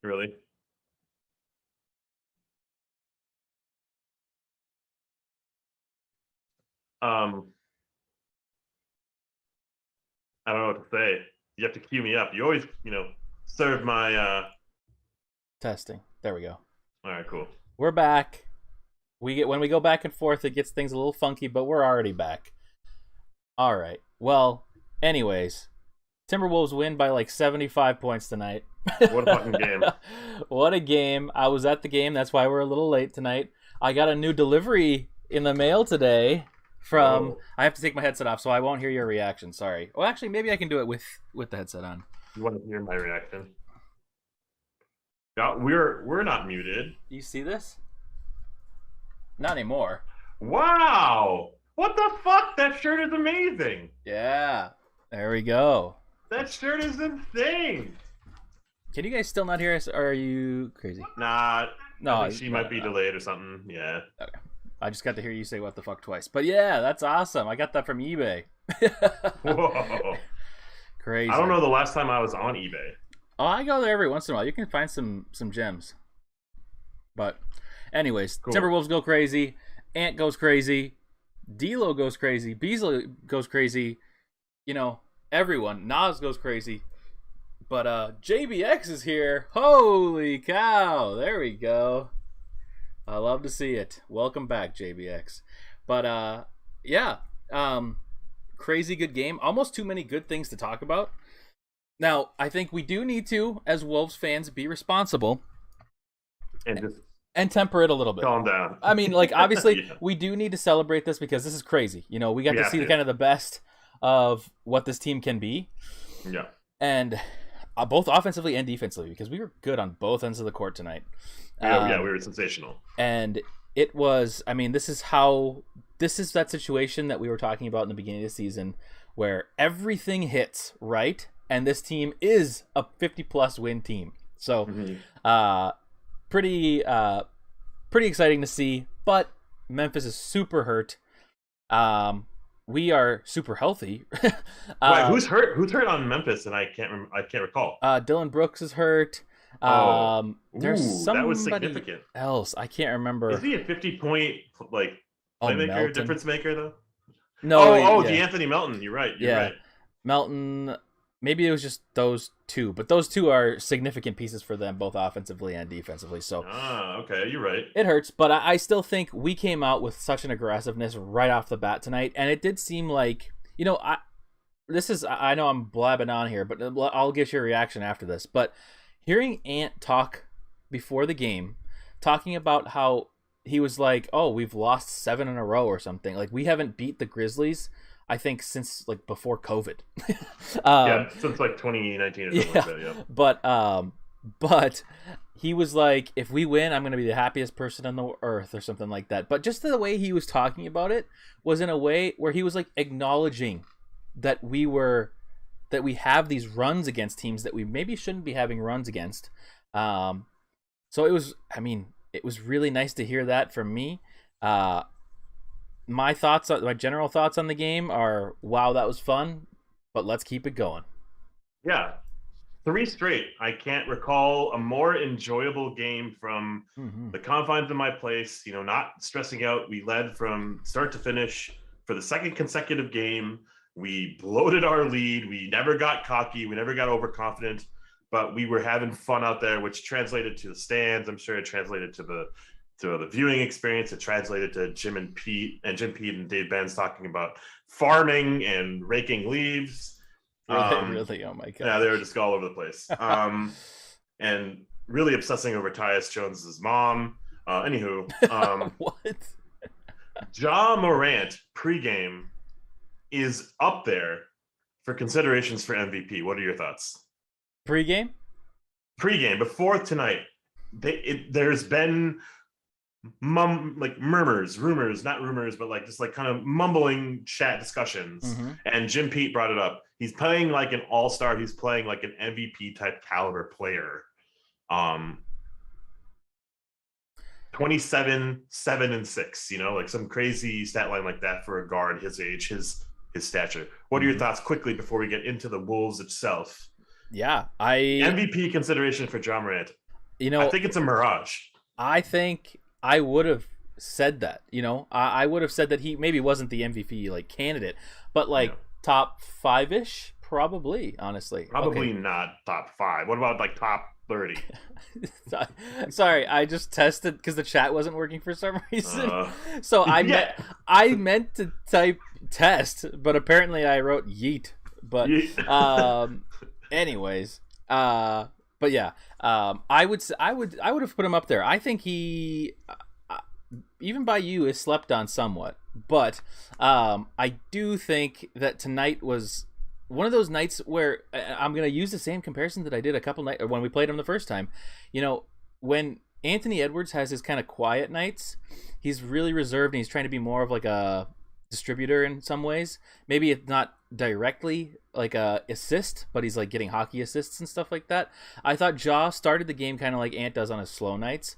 Really? Um, I don't know what to say. You have to cue me up. You always, serve my. Testing. There we go. All right, cool. We're back. When we go back and forth, it gets things a little funky, but we're already back. All right. Well, anyways, Timberwolves win by like 75 points tonight. What a fucking game! What a game. I was at the game. That's why we're a little late tonight. I got a new delivery in the mail today from Whoa. I have to take my headset off so I won't hear your reaction. Sorry. Well, actually maybe I can do it with the headset on. You want to hear my reaction? Yeah, we're not muted. You see this? Not anymore. Wow! What the fuck? That shirt is amazing. Yeah. There we go. That shirt is insane. Can you guys still not hear us? Or are you crazy? Nah, No, I think she might be delayed or something. Yeah. Okay. I just got to hear you say what the fuck twice. But yeah, that's awesome. I got that from eBay. Whoa. Crazy. I don't know the last time I was on eBay. Oh, I go there every once in a while. You can find some gems. But anyways, Cool. Timberwolves go crazy. Ant goes crazy. D'Lo goes crazy. Beasley goes crazy. Everyone. Nas goes crazy. But JBX is here. Holy cow. There we go. I love to see it. Welcome back, JBX. But yeah. Crazy good game. Almost too many good things to talk about. Now, I think we do need to, as Wolves fans, be responsible And just and temper it a little bit. calm down. I mean, like, obviously, Yeah. we do need to celebrate this because this is crazy. We got We to have see to. kind of the best of what this team can be. Yeah. And both offensively and defensively, because we were good on both ends of the court tonight. Yeah, we were sensational. And it was, I mean, this is that situation that we were talking about in the beginning of the season where everything hits right, and this team is a 50-plus win team. So, pretty exciting to see. But Memphis is super hurt. We are super healthy. Wait, who's hurt? Who's hurt on Memphis? And I can't recall. Dylan Brooks is hurt. Oh. There's Ooh, somebody that was significant. else. I can't remember. Is he a 50-point playmaker, Melton. difference maker though? No. Oh, yeah. DeAnthony Melton. You're right. You're Yeah. right. Melton. Maybe it was just those two, but those two are significant pieces for them, both offensively and defensively. So Okay, you're right. it hurts, but I still think we came out with such an aggressiveness right off the bat tonight, and it did seem like I know I'm blabbing on here, but I'll get your reaction after this. But hearing Ant talk before the game, talking about how he was like, "Oh, we've lost 7 in a row or something. Like we haven't beat the Grizzlies." I think since like before COVID. Yeah, since 2019 or something like that. Yeah. But he was like, if we win, I'm going to be the happiest person on the earth or something like that. But just the way he was talking about it was in a way where he was like acknowledging that we have these runs against teams that we maybe shouldn't be having runs against. So it was really nice to hear that from me. My general thoughts on the game are, wow, that was fun, but let's keep it going. Yeah. 3 straight. I can't recall a more enjoyable game from the confines of my place, not stressing out. We led from start to finish for the second consecutive game. We bloated our lead. We never got cocky. We never got overconfident, but we were having fun out there, which translated to the stands. I'm sure it translated to the viewing experience. It translated to Jim Pete and Dave Benz talking about farming and raking leaves. Really? Oh my god! Yeah, they were just all over the place. And really obsessing over Tyus Jones's mom. Anywho, what? Ja Morant pregame is up there for considerations for MVP. What are your thoughts? Pregame Before tonight, there's been murmurs, rumors, not rumors, but just kind of mumbling chat discussions. And Jim Pete brought it up. He's playing like an all-star. He's playing like an MVP type caliber player. 27, 7, and 6, some crazy stat line like that for a guard his age, his stature. What are your thoughts quickly before we get into the Wolves itself? Yeah, MVP consideration for Ja Morant. I think it's a mirage. I think I would have said that. I would have said that he maybe wasn't the MVP like candidate, but like top 5-ish, probably. Honestly, probably not top 5. What about like top 30? Sorry, I just tested because the chat wasn't working for some reason. So I meant to type test, but apparently I wrote yeet. But anyways, but yeah, I would have put him up there. I think he, even by you, is slept on somewhat. But I do think that tonight was one of those nights where I'm going to use the same comparison that I did a couple nights when we played him the first time. When Anthony Edwards has his kind of quiet nights, he's really reserved and he's trying to be more of like a distributor in some ways. Maybe it's not directly like a assist, but he's like getting hockey assists and stuff like that. I thought Ja started the game kind of like Ant does on his slow nights,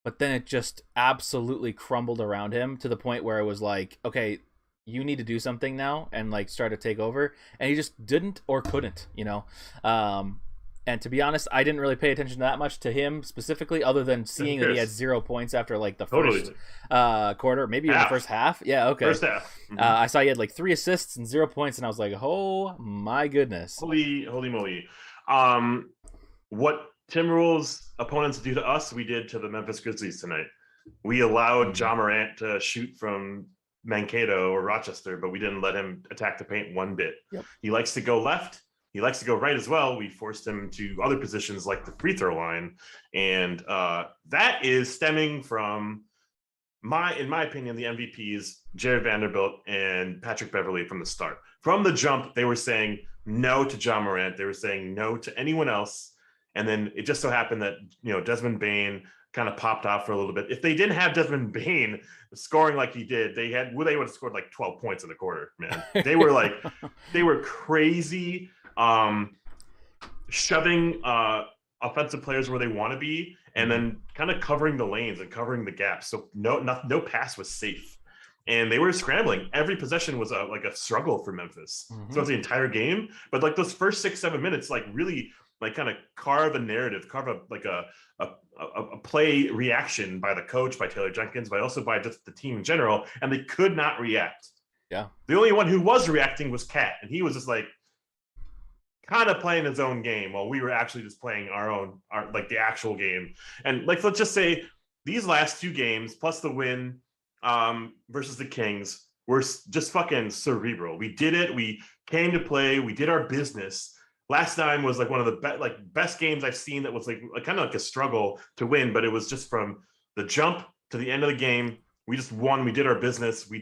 but then it just absolutely crumbled around him to the point where it was like, okay, you need to do something now and like start to take over, and he just didn't or couldn't. And to be honest, I didn't really pay attention that much to him specifically, other than seeing that he had 0 points after like the first quarter, maybe even the first half. Yeah, okay. First half. Mm-hmm. I saw he had like 3 assists and 0 points, and I was like, oh my goodness. Holy moly. What Timberwolves opponents do to us, we did to the Memphis Grizzlies tonight. We allowed Ja Morant to shoot from Mankato or Rochester, but we didn't let him attack the paint one bit. Yep. He likes to go left. He likes to go right as well. We forced him to other positions like the free throw line. And that is stemming from, in my opinion, the MVPs, Jared Vanderbilt and Patrick Beverley from the start. From the jump, they were saying no to Ja Morant. They were saying no to anyone else. And then it just so happened that, Desmond Bane kind of popped off for a little bit. If they didn't have Desmond Bane scoring like he did, they would have scored like 12 points in the quarter, man. They were crazy. Shoving offensive players where they want to be, and then kind of covering the lanes and covering the gaps. So no pass was safe, and they were scrambling. Every possession was a struggle for Memphis. Mm-hmm. So it's the entire game, but like those first 6-7 minutes, like really like kind of carve a narrative, carve a play reaction by the coach, by Taylor Jenkins, but also by just the team in general, and they could not react. Yeah, the only one who was reacting was Cat, and he was just like kind of playing his own game while we were actually just playing our like the actual game. And like, let's just say these last 2 games plus the win versus the Kings were just fucking cerebral. We did it. We came to play. We did our business. Last time was like one of the best games I've seen that was like kind of like a struggle to win, but it was just from the jump to the end of the game. We just won. We did our business. We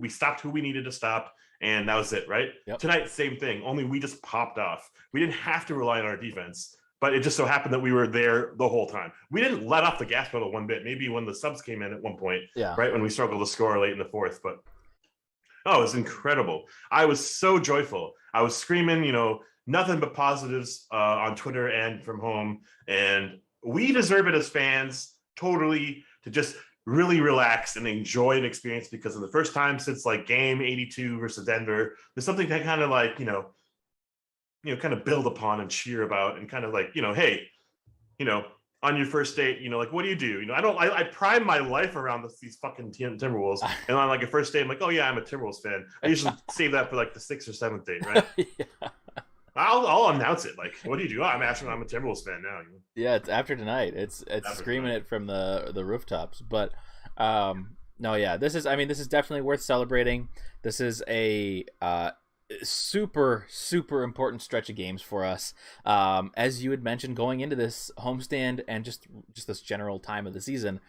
stopped who we needed to stop. And that was it, right? Yep. Tonight, same thing, only we just popped off. We didn't have to rely on our defense, but it just so happened that we were there the whole time. We didn't let off the gas pedal one bit, maybe when the subs came in at one point, right, when we struggled to score late in the fourth. But, it was incredible. I was so joyful. I was screaming, nothing but positives on Twitter and from home. And we deserve it as fans, totally, to just really relax and enjoy an experience, because in the first time since like game 82 versus Denver, there's something to kind of like, kind of build upon and cheer about, and kind of like, hey, on your first date, like, what do you do? I prime my life around these fucking Timberwolves, and on like a first date, I'm like, oh yeah, I'm a Timberwolves fan. I usually save that for like the 6th or 7th date, right? Yeah. I'll announce it. Like, what do you do? I'm a Timberwolves fan now. Yeah, it's after tonight. It's screaming it from the rooftops. But no, yeah, this is definitely worth celebrating. This is a super important stretch of games for us. As you had mentioned, going into this homestand and just this general time of the season,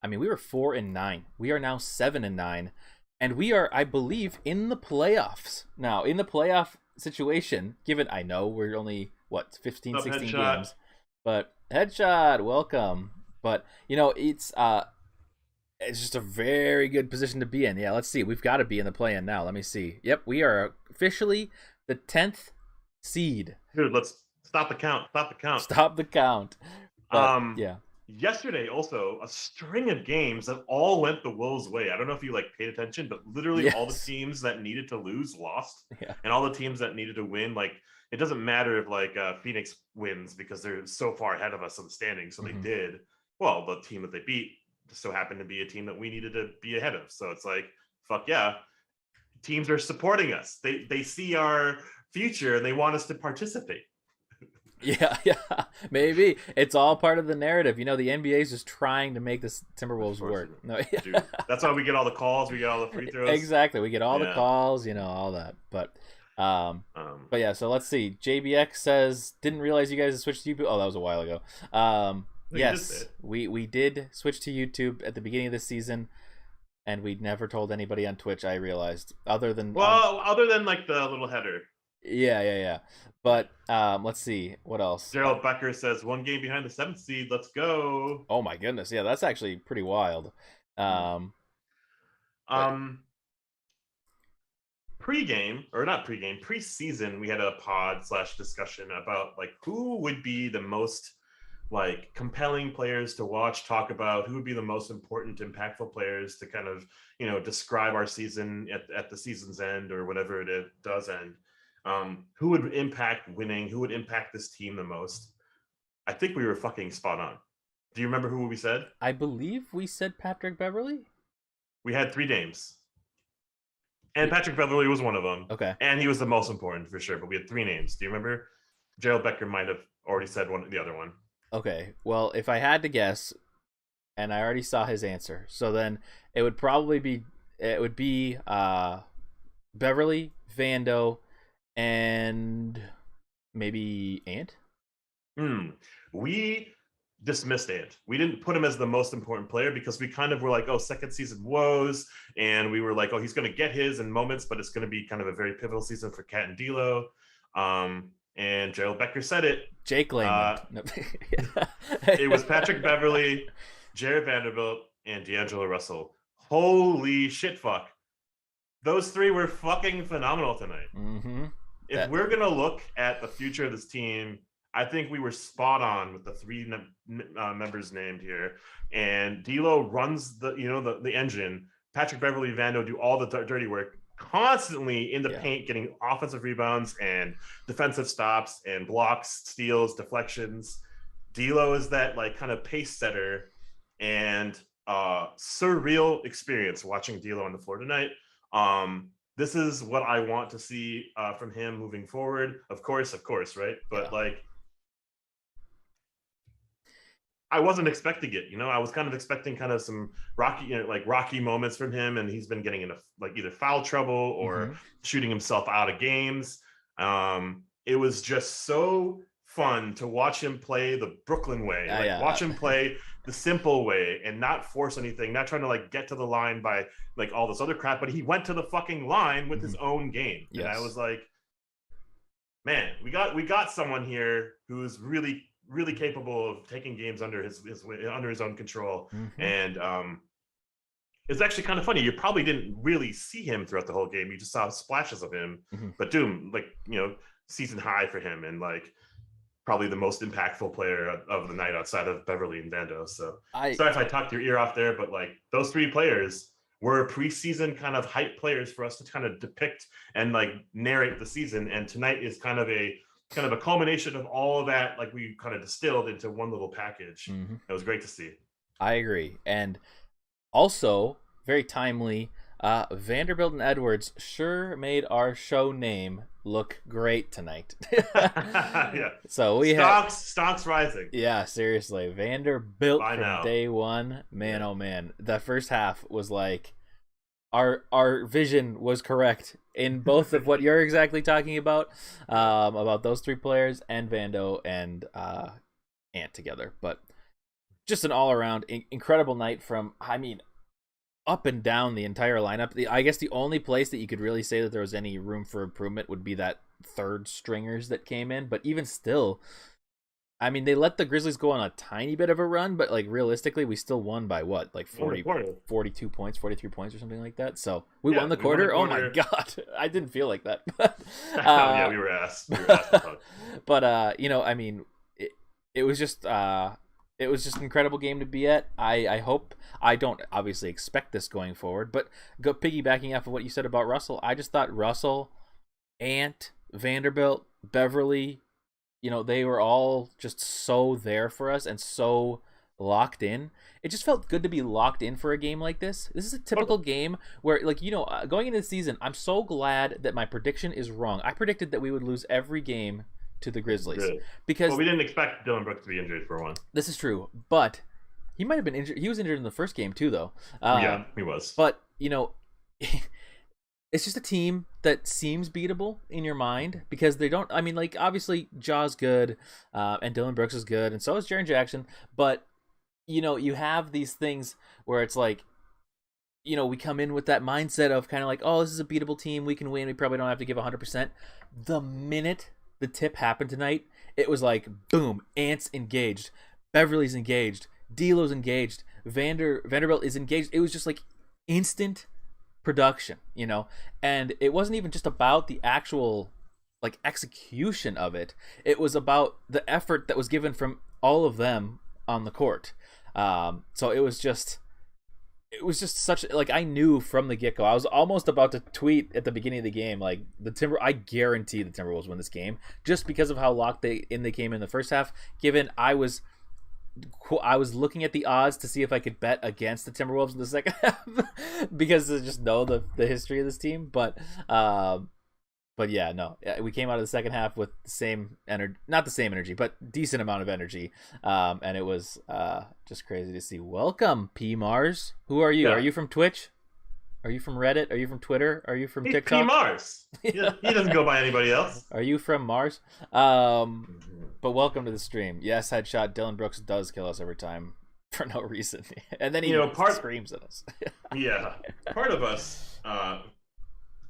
we were 4-9. We are now 7-9, and we are, I believe, in the playoffs now. In the playoff situation, given I know we're only 15 16 headshot. Games, but headshot, welcome. But it's just a very good position to be in. Yeah, let's see, we've got to be in the play-in now. Let me see. Yep, we are officially the 10th seed. Dude, let's stop the count. But, yeah, yesterday also a string of games that all went the Wolves' way. I don't know if you like paid attention, but literally all the teams that needed to lose lost, and all the teams that needed to win, like it doesn't matter if like Phoenix wins because they're so far ahead of us in the standings, so they did. Well, the team that they beat just so happened to be a team that we needed to be ahead of. So it's like, fuck yeah, teams are supporting us. They see our future and they want us to participate. Yeah, maybe it's all part of the narrative. You know, the NBA is just trying to make this Timberwolves work. No, dude, that's why we get all the calls, we get all the free throws. Exactly, we get all the calls, you know, all that. But yeah. So let's see. JBX says, "Didn't realize you guys had switched to YouTube." Oh, that was a while ago. Yes, we did switch to YouTube at the beginning of this season, and we never told anybody on Twitch. I realized, other than like the little header. Yeah. But let's see what else. Gerald Becker says 1 game behind the 7th seed. Let's go. Oh my goodness, yeah, that's actually pretty wild. Pre-game, or not pre-game, pre-season, we had a pod / discussion about like who would be the most like compelling players to watch, talk about, who would be the most important, impactful players to kind of, you know, describe our season at the season's end or whatever it does end. Who would impact winning? Who would impact this team the most? I think we were fucking spot on. Do you remember who we said? I believe we said Patrick Beverley. We had 3 names. And Patrick Beverley was one of them. Okay. And he was the most important for sure, but we had 3 names. Do you remember? Gerald Becker might have already said the other one. Okay. Well, if I had to guess, and I already saw his answer, so then it would probably be Beverley, Vando, and maybe Ant? We dismissed Ant. We didn't put him as the most important player because we kind of were like, oh, second season woes. And we were like, oh, he's going to get his in moments, but it's going to be kind of a very pivotal season for Cat and D'Lo. And Gerald Becker said it. Jake Lane. It was Patrick Beverley, Jared Vanderbilt, and D'Angelo Russell. Holy shit, fuck. Those 3 were fucking phenomenal tonight. If we're going to look at the future of this team, I think we were spot on with the 3 members named here. And D'Lo runs the engine. Patrick Beverley, Vando do all the dirty work, constantly in the paint, getting offensive rebounds and defensive stops and blocks, steals, deflections. D'Lo is that like kind of pace setter, and surreal experience watching D'Lo on the floor tonight. This is what I want to see from him moving forward. Of course, right? But like, I wasn't expecting it. You know, I was kind of expecting kind of some rocky moments from him, and he's been getting into like either foul trouble or shooting himself out of games. It was just so fun to watch him play the Brooklyn way, watch him play the simple way and not force anything, not trying to like get to the line by like all this other crap, but he went to the fucking line with his own game. And I was like, man, we got someone here who's really, really capable of taking games under his own control. And it's actually kind of funny. You probably didn't really see him throughout the whole game. You just saw splashes of him, but Doom, like, you know, season high for him, and like probably the most impactful player of the night outside of Beverly and Vando. So sorry if I talked your ear off there, but like those 3 players were preseason kind of hype players for us to kind of depict and like narrate the season. And tonight is kind of a culmination of all of that, like we kind of distilled into one little package. It was great to see. I agree. And also very timely, Vanderbilt and Edwards sure made our show name look great tonight. So we stocks rising. Yeah, seriously, Vanderbilt from day one. Man, oh man, the first half was like our vision was correct in both of what you're exactly talking about those 3 players and Vando and Ant together. But just an all around incredible night from, I mean, up and down the entire lineup. I guess the only place that you could really say that there was any room for improvement would be that 3rd stringers that came in. But even still, I mean, they let the Grizzlies go on a tiny bit of a run, but like realistically, we still won by what, like 42 points, 43 points or something like that. So we won the quarter. Oh my God. I didn't feel like that. Yeah, we were asked. But, you know, I mean, it was just, It was just an incredible game to be at. I hope, I don't obviously expect this going forward, but go piggybacking off of what you said about Russell, I just thought Russell, Ant, Vanderbilt, Beverly, they were all just so there for us and so locked in. It just felt good to be locked in for a game like this. This is a typical game where, going into the season, I'm so glad that my prediction is wrong. I predicted that we would lose every game to the Grizzlies. Good. Because we didn't expect Dylan Brooks to be injured for one. This is true, but he might have been injured. He was injured in the first game too, though. Yeah, he was. But it's just a team that seems beatable in your mind because they don't. I mean, obviously Jaw's good, and Dylan Brooks is good, and so is Jaren Jackson. But you have these things where it's like, we come in with that mindset of kind of like, oh, this is a beatable team. We can win. We probably don't have to give 100%. The minute the tip happened tonight, it was like, boom, Ant's engaged, Beverly's engaged, D'Lo's engaged, Vanderbilt is engaged. It was just like instant production, and it wasn't even just about the actual execution of it. It was about the effort that was given from all of them on the court. So it was just such, I knew from the get-go. I was almost about to tweet at the beginning of the game, I guarantee the Timberwolves win this game just because of how locked they came in the first half. Given I was looking at the odds to see if I could bet against the Timberwolves in the second half because I just know the history of this team. But yeah, no, we came out of the second half with the same energy, not the same energy, but decent amount of energy. And it was just crazy to see. Welcome, P Mars. Who are you? Yeah. Are you from Twitch? Are you from Reddit? Are you from Twitter? Are you from TikTok? P Mars. He doesn't go by anybody else. Are you from Mars? But welcome to the stream. Yes, headshot. Dylan Brooks does kill us every time for no reason, and then he screams at us. Yeah, part of us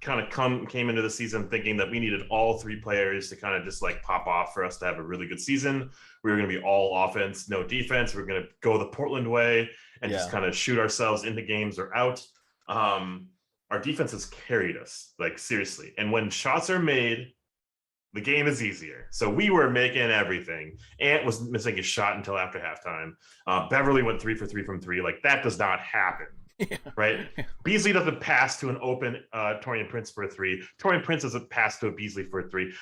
kind of came into the season thinking that we needed all three players to kind of just pop off for us to have a really good season. We were going to be all offense, no defense. We were going to go the Portland way and just kind of shoot ourselves into games or out. Our defense has carried us, seriously. And when shots are made, the game is easier. So we were making everything. Ant was missing a shot until after halftime. Beverly went 3 for 3 from three. That does not happen. Yeah. Right? Beasley doesn't pass to an open Taurean Prince for a three. Taurean Prince doesn't pass to a Beasley for a three.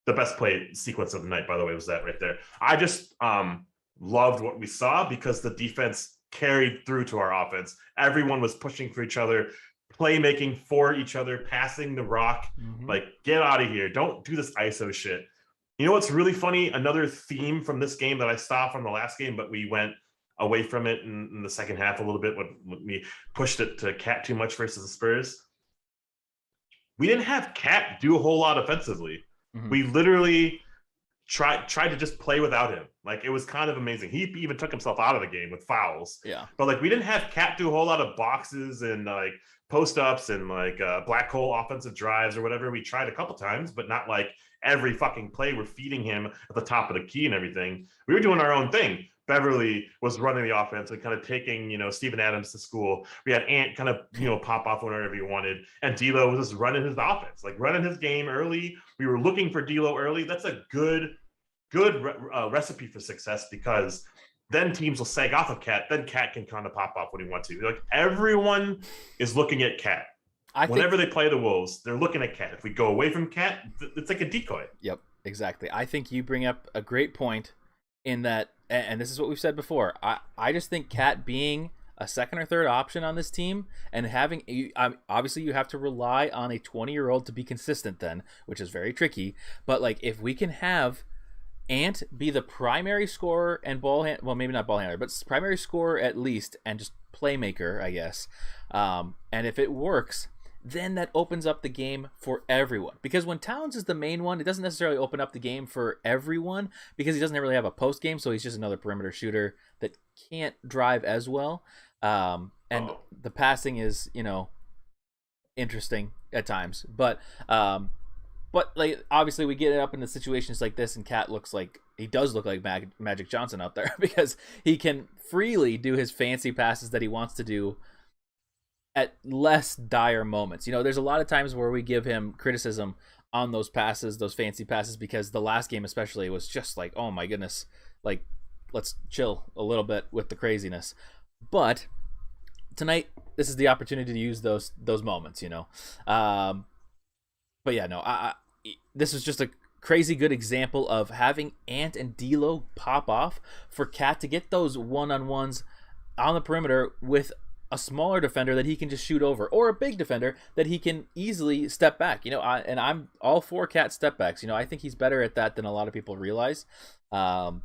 The best play sequence of the night, by the way, was that right there. I just loved what we saw because the defense carried through to our offense. Everyone was pushing for each other, playmaking for each other, passing the rock. Mm-hmm. Get out of here. Don't do this ISO shit. You know what's really funny? Another theme from this game that I saw from the last game, but we went away from it in the second half a little bit when we pushed it to Cat too much versus the Spurs. We didn't have Cat do a whole lot offensively. Mm-hmm. We literally tried to just play without him. It was kind of amazing. He even took himself out of the game with fouls. Yeah. But we didn't have Cat do a whole lot of boxes and post ups and black hole offensive drives or whatever. We tried a couple times, but not every fucking play we're feeding him at the top of the key and everything. We were doing our own thing. Beverly was running the offense and kind of taking, Steven Adams to school. We had Ant kind of, pop off whenever he wanted. And D'Lo was just running his offense, running his game early. We were looking for D'Lo early. That's a good recipe for success because then teams will sag off of Cat. Then Cat can kind of pop off when he wants to. Everyone is looking at Cat. Whenever they play the Wolves, they're looking at Cat. If we go away from Cat, it's like a decoy. Yep, exactly. I think you bring up a great point in that, and this is what we've said before. I just think Cat being a second or third option on this team and having obviously you have to rely on a 20-year-old to be consistent then, which is very tricky. But if we can have Ant be the primary scorer and well, maybe not ball handler, but primary scorer at least, and just playmaker, I guess. And if it works, then that opens up the game for everyone. Because when Towns is the main one, it doesn't necessarily open up the game for everyone because he doesn't really have a post game, so he's just another perimeter shooter that can't drive as well. And the passing is, interesting at times. But obviously we get it up into situations like this, and Cat does look like Magic Johnson out there because he can freely do his fancy passes that he wants to do at less dire moments. There's a lot of times where we give him criticism on those passes, those fancy passes, because the last game especially was just oh my goodness, let's chill a little bit with the craziness. But tonight, this is the opportunity to use those moments, you know. But yeah, no, this is just a crazy good example of having Ant and D'Lo pop off for Cat to get those one-on-ones on the perimeter with a smaller defender that he can just shoot over, or a big defender that he can easily step back. You know, and I'm all for Cat step backs. You know, I think he's better at that than a lot of people realize. But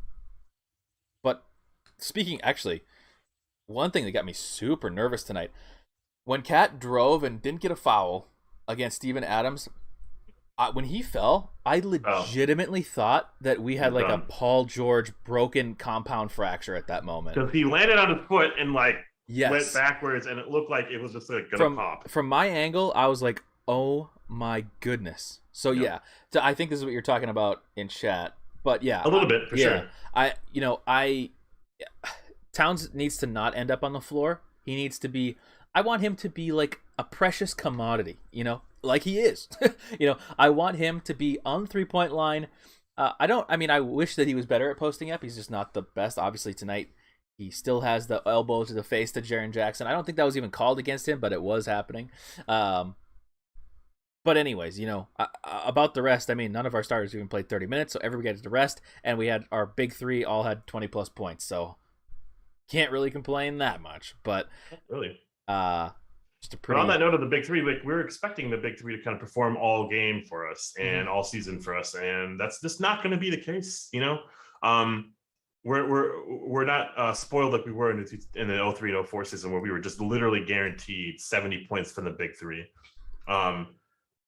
speaking, actually, one thing that got me super nervous tonight, when Cat drove and didn't get a foul against Steven Adams, when he fell, I legitimately thought that we had like a Paul George broken compound fracture at that moment. Because he landed on his foot and went backwards, and it looked like it was just like gonna pop. From my angle, I was like, "Oh my goodness!" So yeah, I think this is what you're talking about in chat. But yeah, a little bit for sure. Towns needs to not end up on the floor. He needs to be. I want him to be like a precious commodity, you know, like he is. You know, I want him to be on the 3-point line. I wish that he was better at posting up. He's just not the best. Obviously, tonight, he still has the elbow to the face to Jaren Jackson. I don't think that was even called against him, but it was happening. But anyways, you know, about the rest, I mean, none of our starters even played 30 minutes, so everybody got to rest, and we had our big three all had 20-plus points, so can't really complain that much. But really. Just a pretty... But on that note of the big three, like we're expecting the big three to kind of perform all game for us and all season for us, and that's just not going to be the case. You know, we're not spoiled like we were in the 03 and 04 season, where we were just literally guaranteed 70 points from the big three.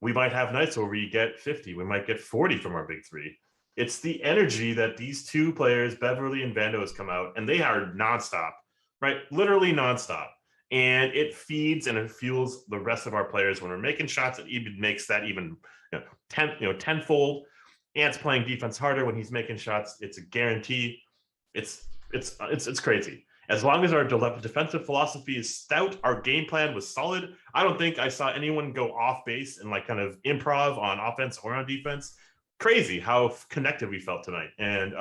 We might have nights where we get 50, we might get 40 from our big three. It's the energy that these two players, Beverly and Vando, has come out, and they are nonstop, right? Literally nonstop. And it feeds and it fuels the rest of our players when we're making shots. It even makes that even tenfold. Ant's playing defense harder when he's making shots. It's a guarantee. It's crazy. As long as our defensive philosophy is stout, our game plan was solid. I don't think I saw anyone go off base and like kind of improv on offense or on defense. Crazy how connected we felt tonight. And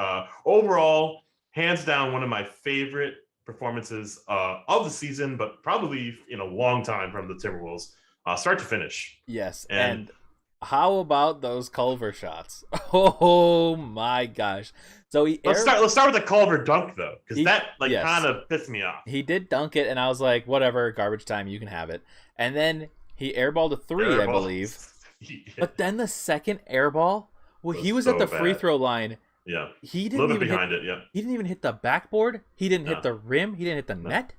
overall, hands down, one of my favorite performances of the season, but probably in a long time from the Timberwolves, start to finish. Yes, and how about those Culver shots? Oh my gosh! So let's start with the Culver dunk though, because that kind of pissed me off. He did dunk it, and I was like, whatever, garbage time, you can have it. And then he airballed a three, I believe. But then the second airball, he was at the free throw line. Yeah, he didn't even behind it. Yeah, he didn't even hit the backboard. He didn't hit the rim. He didn't hit the net.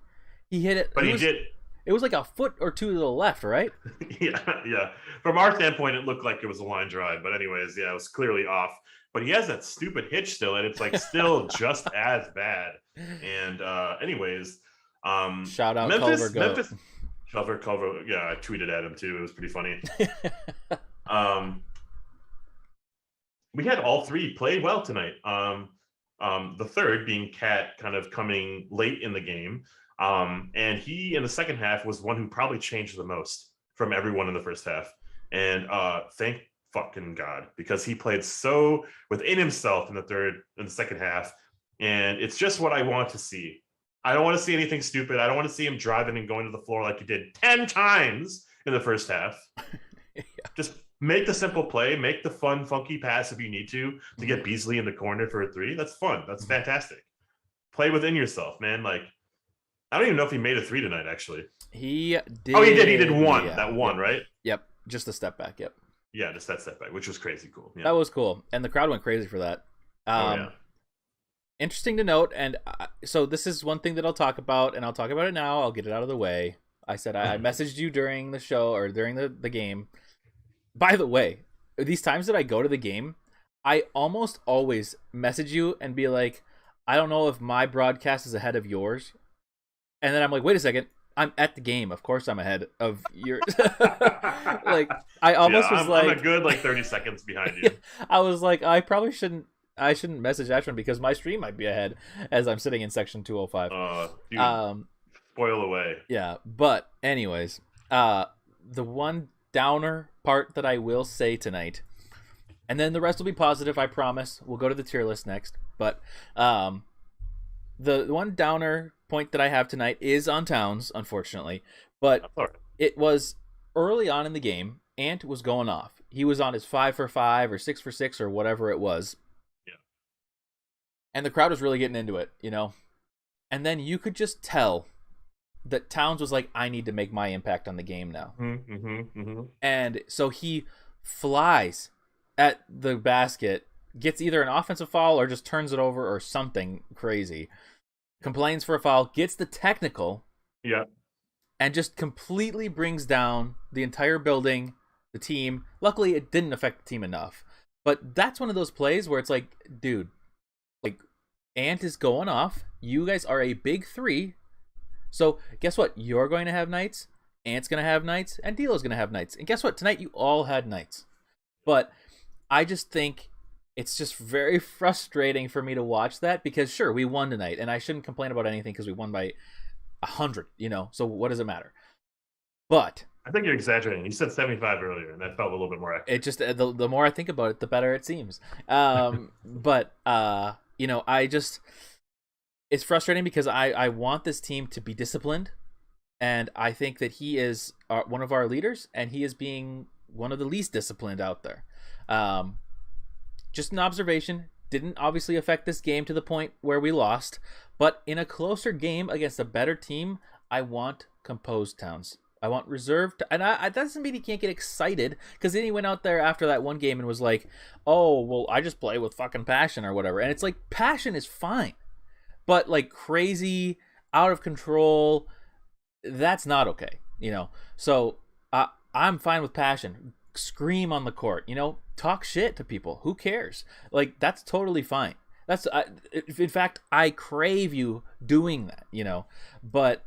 He hit it, but he did. It was like a foot or two to the left, right? yeah. From our standpoint, it looked like it was a line drive, but anyways, yeah, it was clearly off. But he has that stupid hitch still, and it's like still just as bad. And anyways, shout out Memphis. Culver. Yeah, I tweeted at him too. It was pretty funny. We had all three play well tonight. The third being Cat kind of coming late in the game. And he in the second half was one who probably changed the most from everyone in the first half. And thank fucking God, because he played so within himself in the second half. And it's just what I want to see. I don't want to see anything stupid. I don't want to see him driving and going to the floor like he did 10 times in the first half. Yeah. Just make the simple play, make the fun, funky pass if you need to get Beasley in the corner for a three. That's fun. That's fantastic. Play within yourself, man. Like, I don't even know if he made a three tonight, actually. He did. Oh, he did. He did one. Yeah. That one, right? Yep. Just a step back. Yep. Yeah, just that step back, which was crazy cool. Yeah. That was cool. And the crowd went crazy for that. Yeah. Interesting to note. And so this is one thing that I'll talk about, and I'll talk about it now. I'll get it out of the way. I said I messaged you during the show or during the game. By the way, these times that I go to the game, I almost always message you and be like, I don't know if my broadcast is ahead of yours. And then I'm like, wait a second, I'm at the game. Of course I'm ahead of yours. Like, I almost was like... I'm a good, 30 seconds behind you. I was like, I shouldn't message Ashwin because my stream might be ahead as I'm sitting in section 205. Dude, spoil away. Yeah, but anyways, the one downer part that I will say tonight, and then the rest will be positive, I promise. We'll go to the tier list next. But the one downer point that I have tonight is on Towns, unfortunately, but All right. it was early on in the game. Ant was going off. He was on his 5 for 5 or 6 for 6 or whatever it was, Yeah. and the crowd was really getting into it, And then you could just tell that Towns was like, I need to make my impact on the game now. And so he flies at the basket, gets either an offensive foul or just turns it over or something crazy, complains for a foul, gets the technical, Yeah. and just completely brings down the entire building, the team. Luckily, it didn't affect the team enough. But that's one of those plays where it's like, dude, like, Ant is going off. You guys are a big three. So guess what? You're going to have nights. Ant's going to have nights. And D'Lo's going to have nights. And guess what? Tonight you all had nights. But I just think it's just very frustrating for me to watch that because, sure, we won tonight. And I shouldn't complain about anything because we won by 100, So what does it matter? But I think you're exaggerating. You said 75 earlier, and that felt a little bit more accurate. it just the more I think about it, the better it seems. But I just, it's frustrating because I want this team to be disciplined, and I think that he is one of our leaders, and he is being one of the least disciplined out there. Just an observation. Didn't obviously affect this game to the point where we lost, but in a closer game against a better team, I want composed Towns. I want reserved, and that doesn't mean he can't get excited, because then he went out there after that one game and was like, oh, well, I just play with fucking passion or whatever. And it's like, passion is fine, but like crazy, out of control, that's not okay, So I'm fine with passion. Scream on the court, talk shit to people. Who cares? Like, that's totally fine. In fact, I crave you doing that, But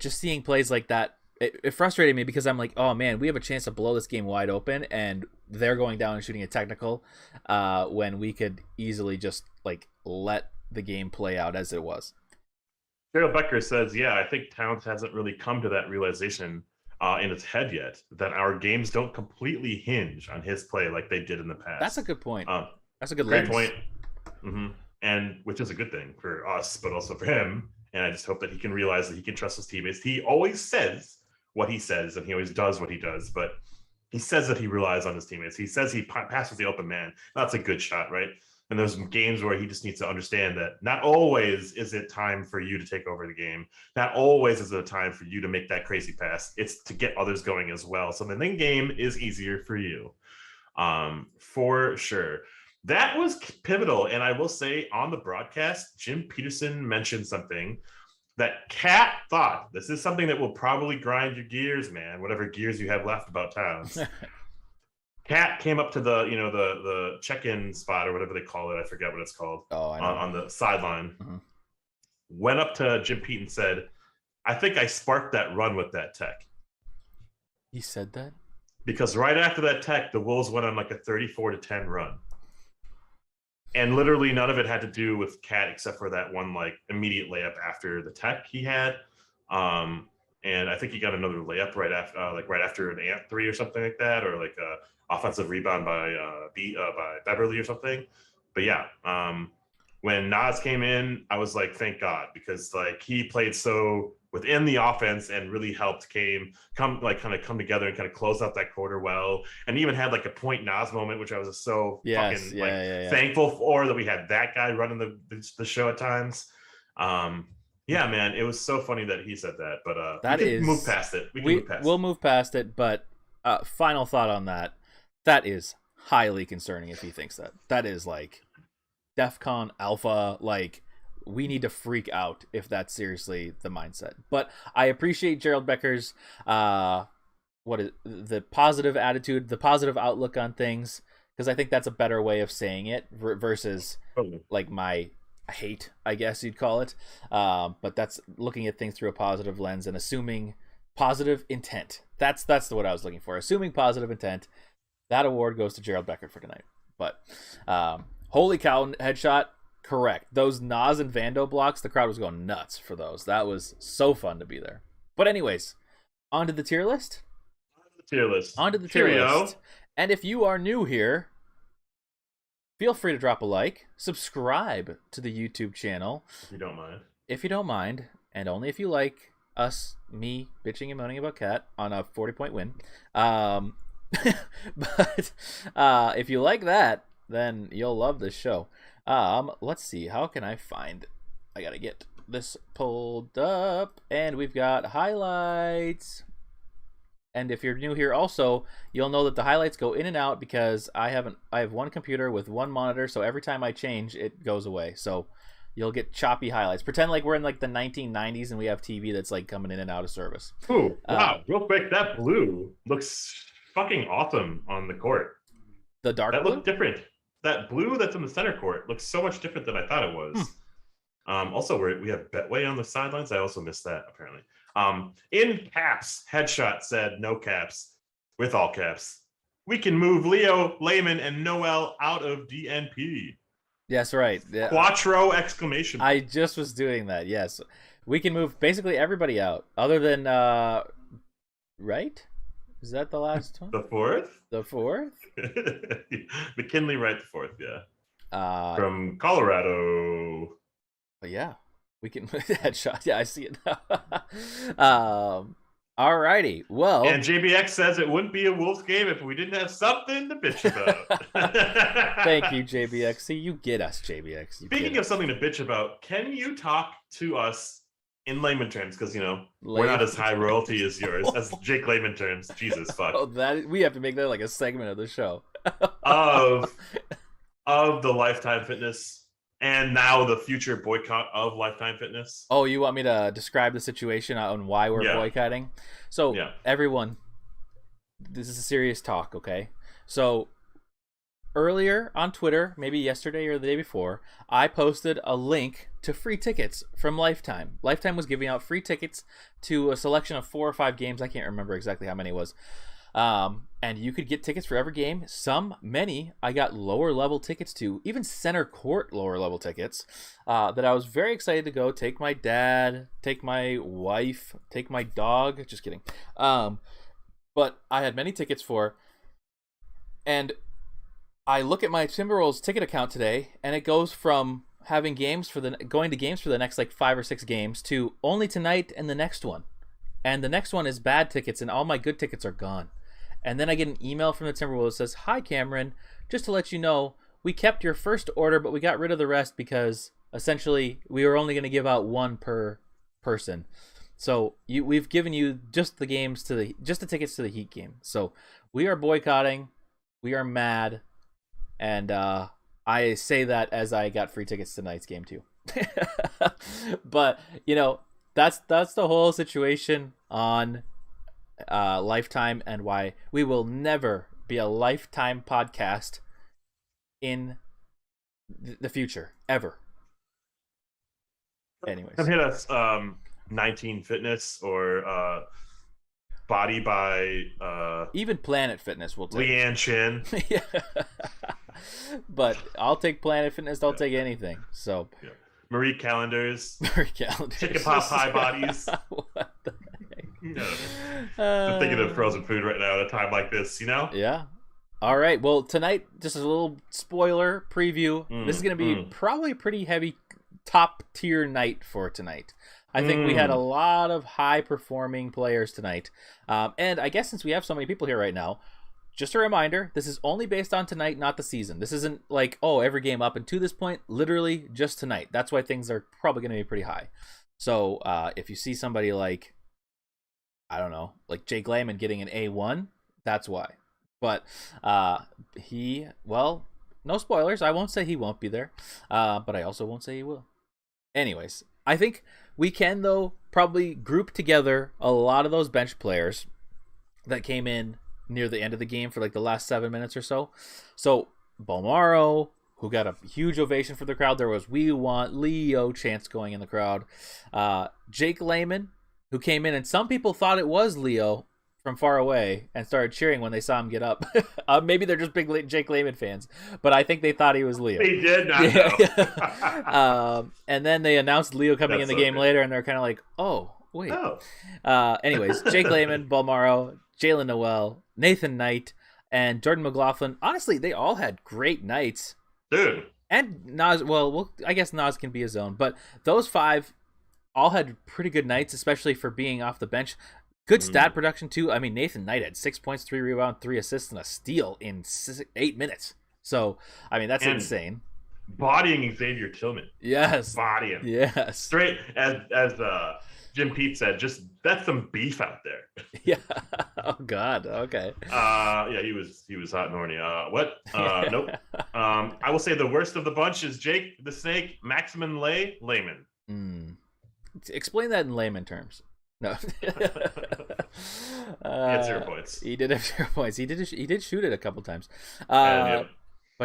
just seeing plays like that, it frustrated me because I'm like, oh man, we have a chance to blow this game wide open, and they're going down and shooting a technical when we could easily just like let the game play out as it was. Gerald Becker says, yeah, I think Towns hasn't really come to that realization in his head yet, that our games don't completely hinge on his play like they did in the past. That's a good point. That's a good great point. And which is a good thing for us, but also for him. And I just hope that he can realize that he can trust his teammates. He always says what he says, and he always does what he does. But he says that he relies on his teammates. He says he passes the open man. That's a good shot, right? And there's some games where he just needs to understand that not always is it time for you to take over the game. Not always is it a time for you to make that crazy pass. It's to get others going as well. So the then game is easier for you, for sure. That was pivotal. And I will say on the broadcast, Jim Peterson mentioned something that Cat thought. This is something that will probably grind your gears, man, whatever gears you have left about Towns. Cat came up to the check-in spot or whatever they call it. I forget what it's called. Oh, I know. On the sideline. Went up to Jim Pete and said, I think I sparked that run with that tech. He said that? Because right after that tech, the Wolves went on like a 34-10 run. And literally none of it had to do with Cat except for that one like immediate layup after the tech he had. And I think he got another layup right after an Ant 3 or something like that, or like a offensive rebound by Beverly or something. But yeah, when Nas came in, I was like, thank God, because like he played so within the offense and really helped come together and kind of close out that quarter well, and even had like a point Nas moment, which I was so thankful for, that we had that guy running the show at times. Yeah, man, it was so funny that he said that, but move past it. We'll move past it, but final thought on that. That is highly concerning if he thinks that. That is like DEFCON Alpha, like we need to freak out if that's seriously the mindset. But I appreciate Gerald Becker's the positive attitude, the positive outlook on things, because I think that's a better way of saying it versus like my hate, I guess you'd call it. But that's looking at things through a positive lens and assuming positive intent. That's what I was looking for. Assuming positive intent. That award goes to Gerald Becker for tonight. But holy cow, headshot, correct. Those Nas and Vando blocks, the crowd was going nuts for those. That was so fun to be there. But anyways, on to the tier list. On to the tier list. And if you are new here, Feel free to drop a like, subscribe to the YouTube channel. If you don't mind. If you don't mind, and only if you like me bitching and moaning about Cat on a 40-point win. But if you like that, then you'll love this show. Let's see. How can I find... I gotta get this pulled up. And we've got highlights. And if you're new here also, you'll know that the highlights go in and out because I have one computer with one monitor, so every time I change, it goes away. So you'll get choppy highlights. Pretend like we're in like the 1990s and we have TV that's like coming in and out of service. Ooh, wow. Real quick, that blue looks fucking awesome on the court. The dark blue? That looked different. That blue that's in the center court looks so much different than I thought it was. Also, we have Betway on the sidelines. I also missed that, apparently. In caps, Headshot said, no caps, with all caps. We can move Leo, Layman, and Noel out of DNP. Yes, right. Yeah. Quattro exclamation. I just was doing that, yes. We can move basically everybody out, other than, right? Is that the last one? The fourth? The fourth? McKinley Wright the fourth, yeah. From Colorado. But yeah. We can Headshot. Yeah, I see it now. Alrighty. Well, and JBX says it wouldn't be a Wolves game if we didn't have something to bitch about. Thank you, JBX. See, you get us, JBX. Speaking of something to bitch about, can you talk to us in layman terms? Because we're not as high royalty as yours, as Jake Layman terms. Jesus fuck. Oh, we have to make that like a segment of the show. of the Lifetime Fitness. And now the future boycott of Lifetime Fitness. Oh, you want me to describe the situation on why we're boycotting? So, everyone, this is a serious talk, okay? So, earlier on Twitter, maybe yesterday or the day before, I posted a link to free tickets from Lifetime. Lifetime was giving out free tickets to a selection of 4 or 5 games. I can't remember exactly how many it was. And you could get tickets for every game. Many, I got lower level tickets to, even center court lower level tickets, that I was very excited to go take my dad, take my wife, take my dog. Just kidding. But I had many tickets for, and I look at my Timberwolves ticket account today, and it goes from having going to games for the next like 5 or 6 games to only tonight and the next one. And the next one is bad tickets, and all my good tickets are gone. And then I get an email from the Timberwolves that says, "Hi, Cameron. Just to let you know, we kept your first order, but we got rid of the rest because essentially we were only going to give out 1 per person. So we've given you just the tickets to the Heat game. So we are boycotting. We are mad, and I say that as I got free tickets to tonight's game too. But that's the whole situation on Lifetime, and why we will never be a Lifetime podcast in the future ever. Anyways, come hit us 19 Fitness or Body by even Planet Fitness will take. Leanne Chin. Yeah. But I'll take Planet Fitness. I'll take anything. So Marie Callender's. Chicken Pop High Bodies. What the heck? I'm thinking of frozen food right now at a time like this, Yeah. All right. Well, tonight, just a little spoiler preview. This is going to be probably a pretty heavy top tier night for tonight. I think we had a lot of high performing players tonight. And I guess since we have so many people here right now, just a reminder, this is only based on tonight, not the season. This isn't like, every game up until this point, literally just tonight. That's why things are probably going to be pretty high. So if you see somebody like, I don't know, like Jake Layman getting an A1, that's why. But no spoilers. I won't say he won't be there, but I also won't say he will. Anyways, I think we can, though, probably group together a lot of those bench players that came in near the end of the game for like the last 7 minutes or so. So Bolmaro, who got a huge ovation for the crowd. There was "We Want Leo" chants going in the crowd. Jake Layman, who came in, and some people thought it was Leo from far away and started cheering when they saw him get up. Maybe they're just big Jake Layman fans, but I think they thought he was Leo. They did not know. And then they announced Leo coming in the game later, and they're kind of like, oh, wait. Anyways, Jake Layman, Bolmaro, Jalen Noel, Nathan Knight, and Jordan McLaughlin. Honestly, they all had great nights. dude. And Nas, well, I guess Nas can be his own, but those 5 all had pretty good nights, especially for being off the bench. Good stat production too. I mean, Nathan Knight had 6 points, 3 rebounds, 3 assists, and a steal in 8 minutes. So, I mean, that's insane. Bodying Xavier Tillman. Yes. Bodying. Yes. Straight as Jim Pete said, just that's some beef out there. Yeah. Oh God. Okay. Yeah, he was hot and horny. What? Nope. I will say the worst of the bunch is Jake the Snake, Maximin Layman. Explain that in layman terms. No. He had 0 points. He did have 0 points. He did shoot it a couple times. But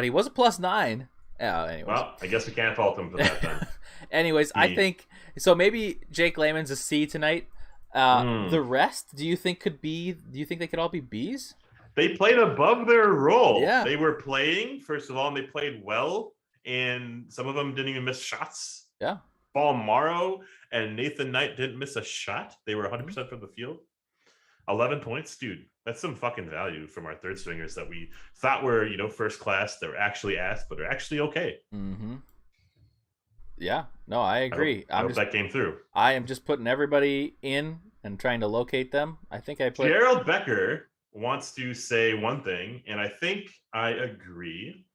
he was a +9. Anyways. Well, I guess we can't fault him for that then. Anyways, I think so. Maybe Jake Layman's a C tonight. The rest, do you think they could all be Bs? They played above their role. Yeah. They were playing, first of all, and they played well, and some of them didn't even miss shots. Yeah. Paul Morrow and Nathan Knight didn't miss a shot. They were 100% from the field. 11 points, dude. That's some fucking value from our third stringers that we thought were, first class. They were actually ass, but are actually okay. Mm-hmm. Yeah. No, I agree. I hope that came through. I am just putting everybody in and trying to locate them. I think I put Gerald Becker wants to say one thing, and I think I agree.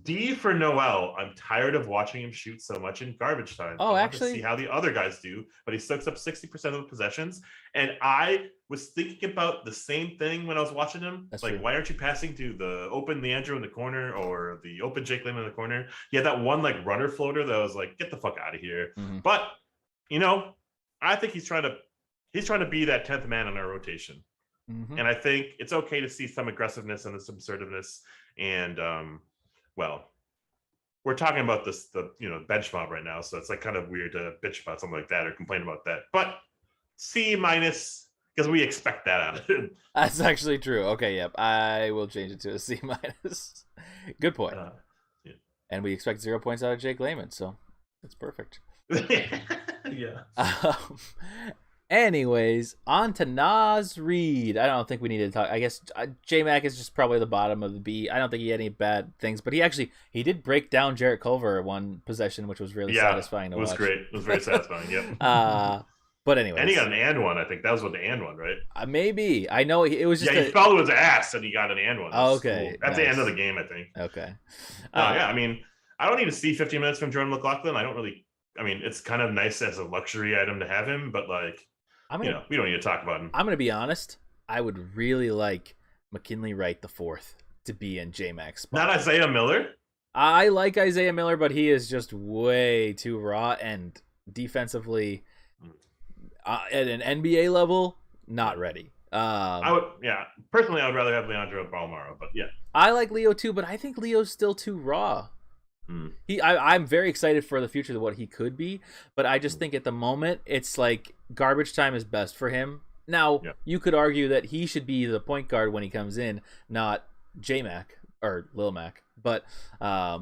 D for Noel. I'm tired of watching him shoot so much in garbage time. Oh, I want actually, to see how the other guys do, but he soaks up 60% of the possessions. And I was thinking about the same thing when I was watching him. That's like, true. why aren't you passing to the open Leandro in the corner or the open Jake Layman in the corner? He had that one like runner floater that was like, get the fuck out of here. Mm-hmm. But I think he's trying to be that 10th man in our rotation. Mm-hmm. And I think it's okay to see some aggressiveness and some assertiveness. And well, we're talking about the bench mob right now, so it's like kind of weird to bitch about something like that or complain about that. But C- because we expect that out of him. That's actually true. Okay, yep. I will change it to a C-. Good point. Yeah. And we expect 0 points out of Jake Layman, so that's perfect. Yeah. Anyways, on to Naz Reid. I don't think we need to talk. I guess J-Mac is just probably the bottom of the B. I don't think he had any bad things, but he did break down Jarrett Culver one possession, which was really satisfying to watch. It was great. It was very satisfying, yep. But anyways. And he got an and one, I think. That was what the and one, right? Maybe. I know it was just he fell to his ass and he got an and one. Oh, okay. Cool. That's the end of the game, I think. Okay. Yeah, I mean, I don't need to see 15 minutes from Jordan McLaughlin. It's kind of nice as a luxury item to have him, but we don't need to talk about him. I'm going to be honest. I would really like McKinley Wright the fourth to be in J-Mac's spot. Not Isaiah Miller? I like Isaiah Miller, but he is just way too raw and defensively at an NBA level, not ready. Personally, I would rather have Leandro Balmaro, but yeah. I like Leo too, but I think Leo's still too raw. I'm very excited for the future of what he could be, but I just think at the moment it's like garbage time is best for him. Now, you could argue that he should be the point guard when he comes in, not J-Mac or Lil Mac. But yeah,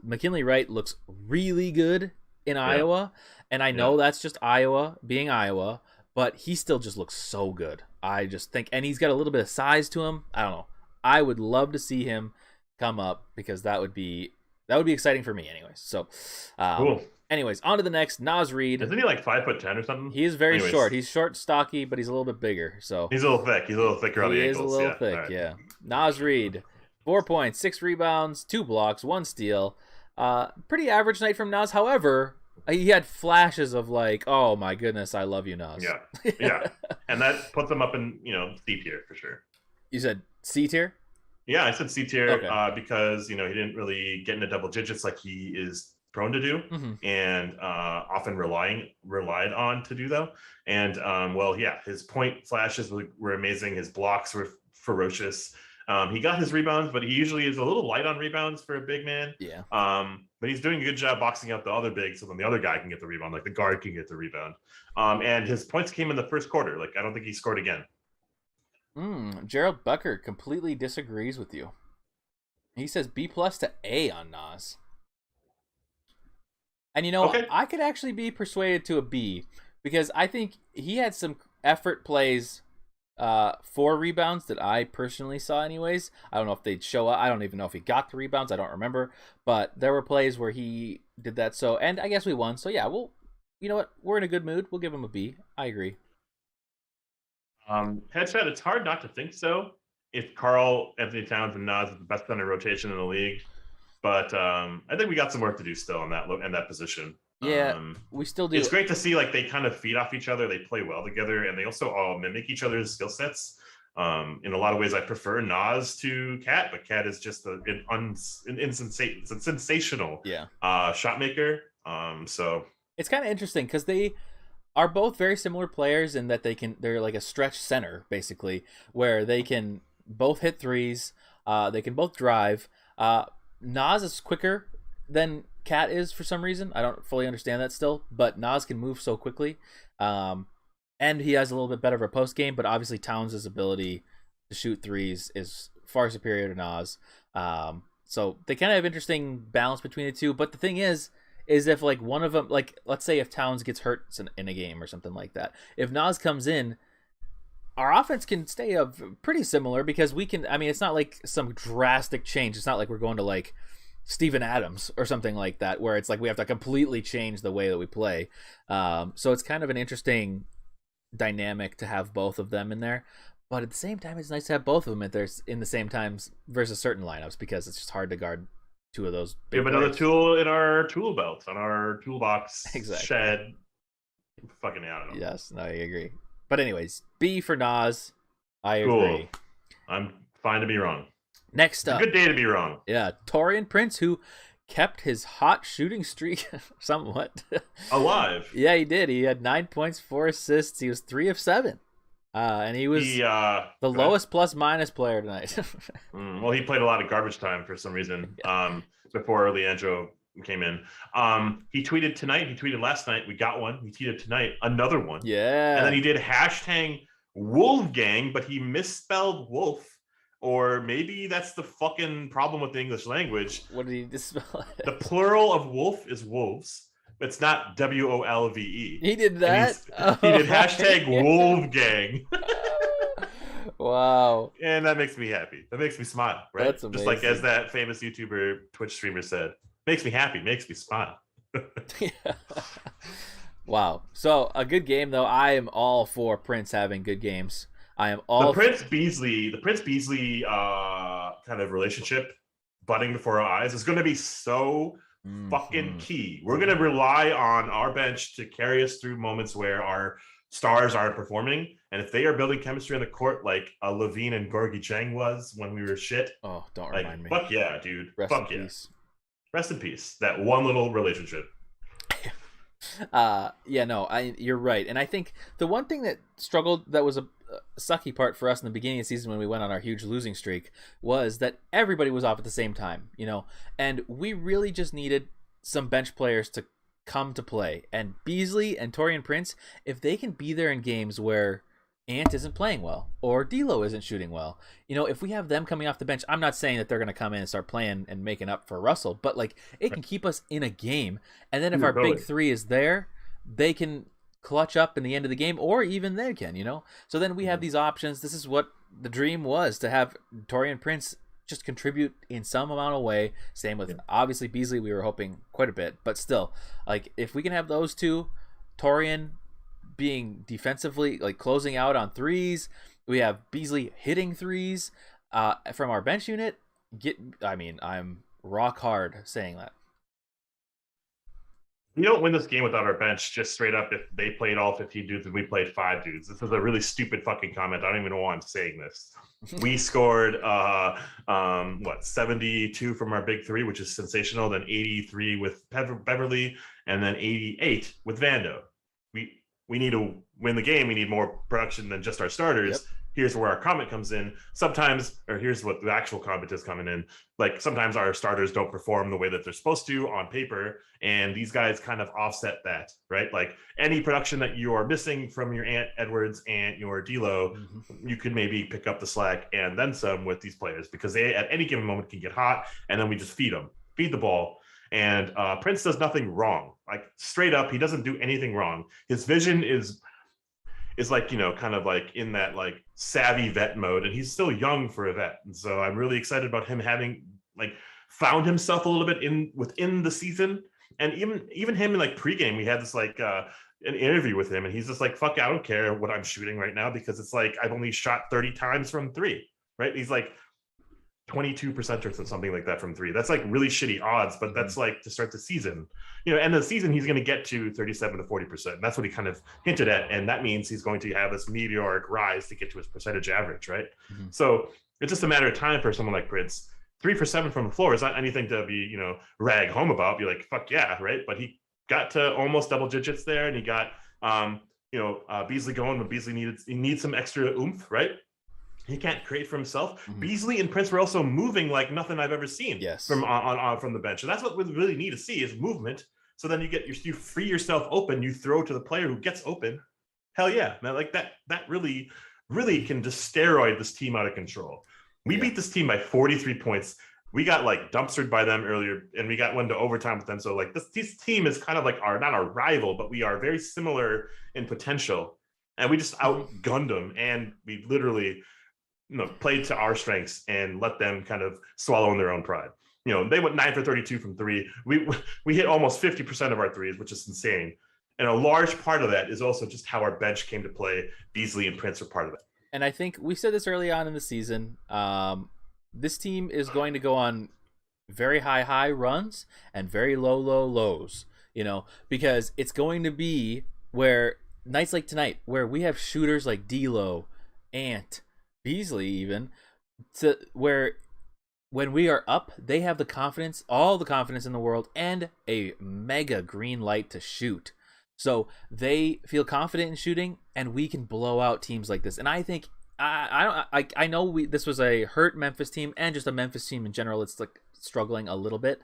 McKinley Wright looks really good in Iowa, and I know that's just Iowa being Iowa, but he still just looks so good. I just think, and he's got a little bit of size to him. I don't know. I would love to see him come up because that would be exciting for me anyways. So cool. Anyways, on to the next. Naz Reid. Isn't he like 5'10" or something? He is very short. He's short, stocky, but he's a little bit bigger. So he's a little thick. He's a little thicker on the ankles. He is a little thick, yeah. Naz Reid, 4 points, 6 rebounds, 2 blocks, 1 steal. Pretty average night from Naz. However, he had flashes of like, oh my goodness, I love you, Naz. Yeah. And that puts him up in C tier for sure. You said C tier? Yeah, I said C tier because he didn't really get into double digits like he is prone to do, and often relied on to do though. And his point flashes were amazing. His blocks were ferocious. He got his rebounds, but he usually is a little light on rebounds for a big man. Yeah. But he's doing a good job boxing out the other big, so then the other guy can get the rebound, like the guard can get the rebound. And his points came in the first quarter. Like I don't think he scored again. Gerald Becker completely disagrees with you. He says B+ to A on Naz. And I could actually be persuaded to a B because I think he had some effort plays 4 rebounds that I personally saw anyways. I don't know if they'd show up. I don't even know if he got the rebounds. I don't remember. But there were plays where he did that. So, and I guess we won. So yeah, you know what? We're in a good mood. We'll give him a B. I agree. Headshot, it's hard not to think so. If Carl Anthony Towns and Nas is the best center rotation in the league. But I think we got some work to do still in that position. Yeah, we still do. It's great to see like they kind of feed off each other. They play well together, and they also all mimic each other's skill sets. In a lot of ways, I prefer Nas to Cat, but Cat is just an sensational shot maker. So it's kind of interesting because they are both very similar players in that they're like a stretch center basically, where they can both hit threes. They can both drive. Nas is quicker than Cat is for some reason. I don't fully understand that still, but Nas can move so quickly. And he has a little bit better of a post game, but obviously Towns' ability to shoot threes is far superior to Nas. So they kind of have interesting balance between the two. But the thing is if like one of them, like let's say if Towns gets hurt in a game or something like that, if Nas comes in, our offense can stay up pretty similar because we can. I mean, it's not like some drastic change. It's not like we're going to like Steven Adams or something like that, where it's like we have to completely change the way that we play. So it's kind of an interesting dynamic to have both of them in there. But at the same time, it's nice to have both of them in the same times versus certain lineups because it's just hard to guard two of those. We have another tool in our tool belt, on our toolbox shed. Fucking, I don't know. Yes, no, I agree. But anyways, B for Nas. I agree. I'm fine to be wrong. Next up. It's a good day to be wrong. Yeah, Taurean Prince, who kept his hot shooting streak somewhat alive. Yeah, he did. He had 9 points, 4 assists. He was 3 of 7. And he was the lowest plus-minus player tonight. Well, he played a lot of garbage time for some reason before Leandro came in. He tweeted tonight. He tweeted last night. We got one. He tweeted tonight. Another one. Yeah. And then he did hashtag Wolfgang, but he misspelled wolf. Or maybe that's the fucking problem with the English language. What did he misspell? The plural of wolf is wolves. But it's not WOLVE. He did that? He did hashtag Wolfgang. Wow. And that makes me happy. That makes me smile, right? That's amazing. Just like as that famous YouTuber, Twitch streamer said, makes me happy, makes me smile. Yeah. Wow. So a good game, though. I am all for Prince having good games. I am all the Prince Beasley kind of relationship budding before our eyes is going to be so fucking key. We're going to rely on our bench to carry us through moments where our stars aren't performing. And if they are building chemistry on the court like Levine and Gorgie Chang was when we were shit. Oh, don't remind me. Fuck yeah, dude. Fuck yeah. Peace. Rest in peace. That one little relationship. You're right. And I think the one thing that was a sucky part for us in the beginning of the season when we went on our huge losing streak was that everybody was off at the same time, and we really just needed some bench players to come to play. And Beasley and Taurean Prince, if they can be there in games where Ant isn't playing well or D'Lo isn't shooting well, if we have them coming off the bench, I'm not saying that they're going to come in and start playing and making up for Russell, but like it can keep us in a game. And then if our big three is there, they can clutch up in the end of the game, or even they can, So then we have these options. This is what the dream was, to have Taurean Prince just contribute in some amount of way. Same with obviously Beasley. We were hoping quite a bit, but still, like if we can have those two, Taurean being defensively, like closing out on threes, we have Beasley hitting threes from our bench unit. I'm rock hard saying that. We don't win this game without our bench, just straight up. If they played all 15 dudes and we played 5 dudes, this is a really stupid fucking comment. I don't even know why I'm saying this. We scored 72 from our big three, which is sensational. Then 83 with Beverly, and then 88 with Vando. We need to win the game. We need more production than just our starters. Yep. Here's where our comment comes in. Sometimes, or here's what the actual comment is coming in. Like sometimes our starters don't perform the way that they're supposed to on paper, and these guys kind of offset that, right? Like any production that you are missing from your Ant Edwards and your D'Lo, you could maybe pick up the slack and then some with these players, because they at any given moment can get hot, and then we just feed the ball. And Prince does nothing wrong. Like straight up, he doesn't do anything wrong. His vision is like, kind of like in that like savvy vet mode, and he's still young for a vet. And so I'm really excited about him having like found himself a little bit within the season. And even him in like pregame, we had this like an interview with him, and he's just like, fuck, I don't care what I'm shooting right now, because it's like I've only shot 30 times from three, right? He's like 22% or something like that from three. That's like really shitty odds, but that's like to start the season. End of the season, he's going to get to 37 to 40%. That's what he kind of hinted at. And that means he's going to have this meteoric rise to get to his percentage average, right? Mm-hmm. So it's just a matter of time for someone like Prince. 3 for 7 from the floor is not anything to be, rag home about. Be like, fuck yeah, right? But he got to almost double digits there, and he got, Beasley going when Beasley needs some extra oomph, right? He can't create for himself. Mm-hmm. Beasley and Prince were also moving like nothing I've ever seen. Yes. From the bench, and that's what we really need to see is movement. So then you free yourself open, you throw to the player who gets open. Hell yeah, man! Like that really can just steroid this team out of control. We beat this team by 43 points. We got like dumpstered by them earlier, and we got one to overtime with them. So like this team is kind of like not our rival, but we are very similar in potential, and we just outgunned them, and we literally played to our strengths and let them kind of swallow in their own pride. They went 9 for 32 from three. We hit almost 50% of our threes, which is insane. And a large part of that is also just how our bench came to play. Beasley and Prince are part of it. And I think we said this early on in the season. This team is going to go on very high runs and very low lows, because it's going to be where nights like tonight, where we have shooters like D'Lo, Ant, Beasley even, to where when we are up, they have the confidence, all the confidence in the world, and a mega green light to shoot. So they feel confident in shooting, and we can blow out teams like this. And I think I know this was a hurt Memphis team, and just a Memphis team in general. It's like struggling a little bit,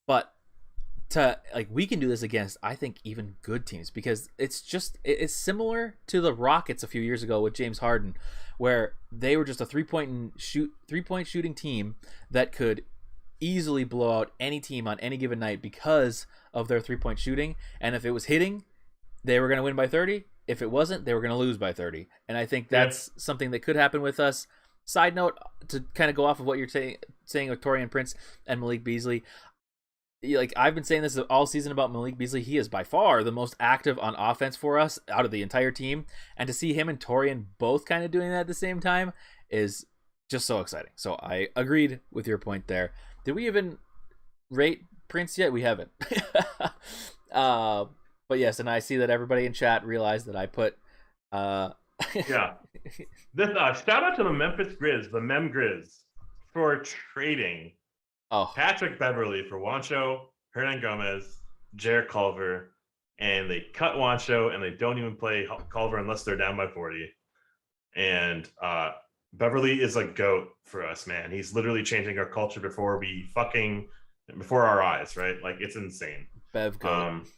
but we can do this against, I think, even good teams, because it's similar to the Rockets a few years ago with James Harden, where they were just a three-point shooting team that could easily blow out any team on any given night because of their 3-point shooting. And if it was hitting, they were going to win by 30. If it wasn't, they were going to lose by 30. And I think that's something that could happen with us. Side note, to kind of go off of what you're saying with Taurean Prince and Malik Beasley, like I've been saying this all season about Malik Beasley, he is by far the most active on offense for us out of the entire team. And to see him and Taurean both kind of doing that at the same time is just so exciting. So I agreed with your point there. Did we even rate Prince yet? We haven't. But yes, and I see that everybody in chat realized that I put yeah. This shout out to the Memphis Grizz, the Mem Grizz, for trading Patrick Beverley for Juancho, Hernan Gomez, Jared Culver, and they cut Juancho, and they don't even play Culver unless they're down by 40. And Beverley is a goat for us, man. He's literally changing our culture before our eyes, right? Like, it's insane. Bev goat.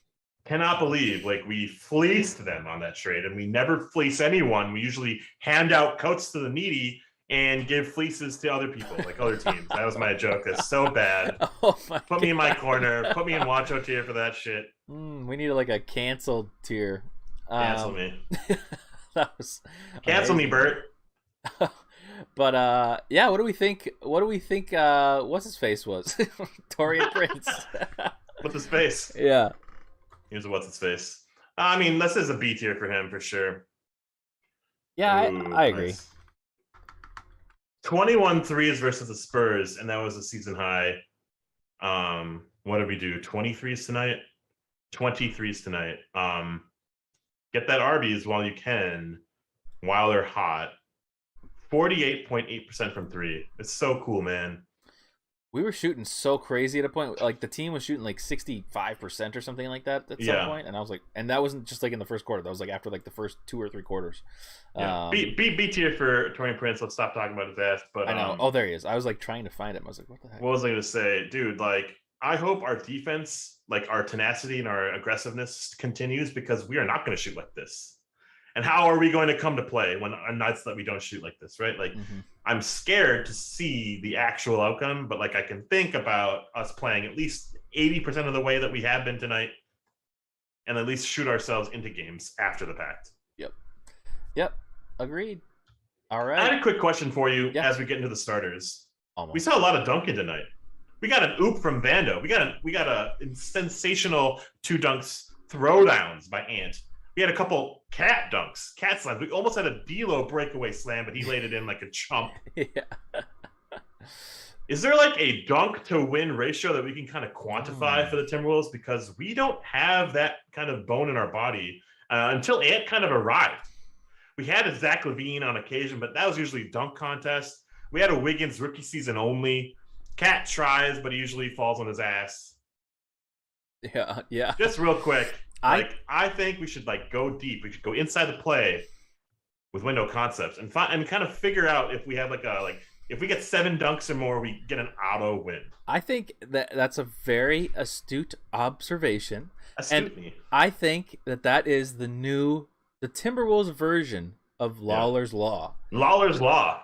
Cannot believe we fleeced them on that trade, and we never fleece anyone. We usually hand out coats to the needy and give fleeces to other people, like other teams. That was my joke. That's so bad. Put me in my corner. Put me in Juancho tier for that shit. We need a canceled tier. Cancel me. That was cancel me, Bert. But yeah, what do we think? What's his face was Taurean Prince. What's his face? Yeah. Here's what's his face. I mean, this is a B tier for him for sure. Yeah, I agree. Nice. 21 threes versus the Spurs, and that was a season high. What did we do? 23s tonight? 23s tonight. Get that Arby's while you can, while they're hot. 48.8% from three. It's so cool, man. We were shooting so crazy at a point. Like, the team was shooting 65% or something like that at some point. And I was like, and that wasn't just in the first quarter. That was after the first 2 or 3 quarters. Yeah. B tier for Taurean Prince. Let's stop talking about his ass. But I know. Oh, there he is. I was trying to find him. I was like, what the heck? What was I going to say? Dude, I hope our defense, our tenacity and our aggressiveness continues, because we are not going to shoot like this. And how are we going to come to play on nights that we don't shoot like this, right? I'm scared to see the actual outcome, but I can think about us playing at least 80% of the way that we have been tonight, and at least shoot ourselves into games after the fact. Yep. Agreed. All I had right. a quick question for you Yeah. as we get into the starters. We Almost. saw a lot of dunking tonight. We got an oop from Vando. We got a sensational 2 dunks throwdowns by Ant. We had a couple cat dunks, cat slams. We almost had a D'Lo breakaway slam, but he laid it in like a chump. Yeah. Is there like a dunk to win ratio that we can kind of quantify for the Timberwolves? Because we don't have that kind of bone in our body until Ant kind of arrived. We had a Zach LaVine on occasion, but that was usually dunk contest. We had a Wiggins rookie season only. Cat tries, but he usually falls on his ass. Yeah. Yeah. Just real quick, I think we should like go deep. We should go inside the play with window concepts and kind of figure out if we have if we get 7 dunks or more, we get an auto win. I think that's a very astute observation. Astutely. And I think that is the Timberwolves version of Lawler's Law. Lawler's Law.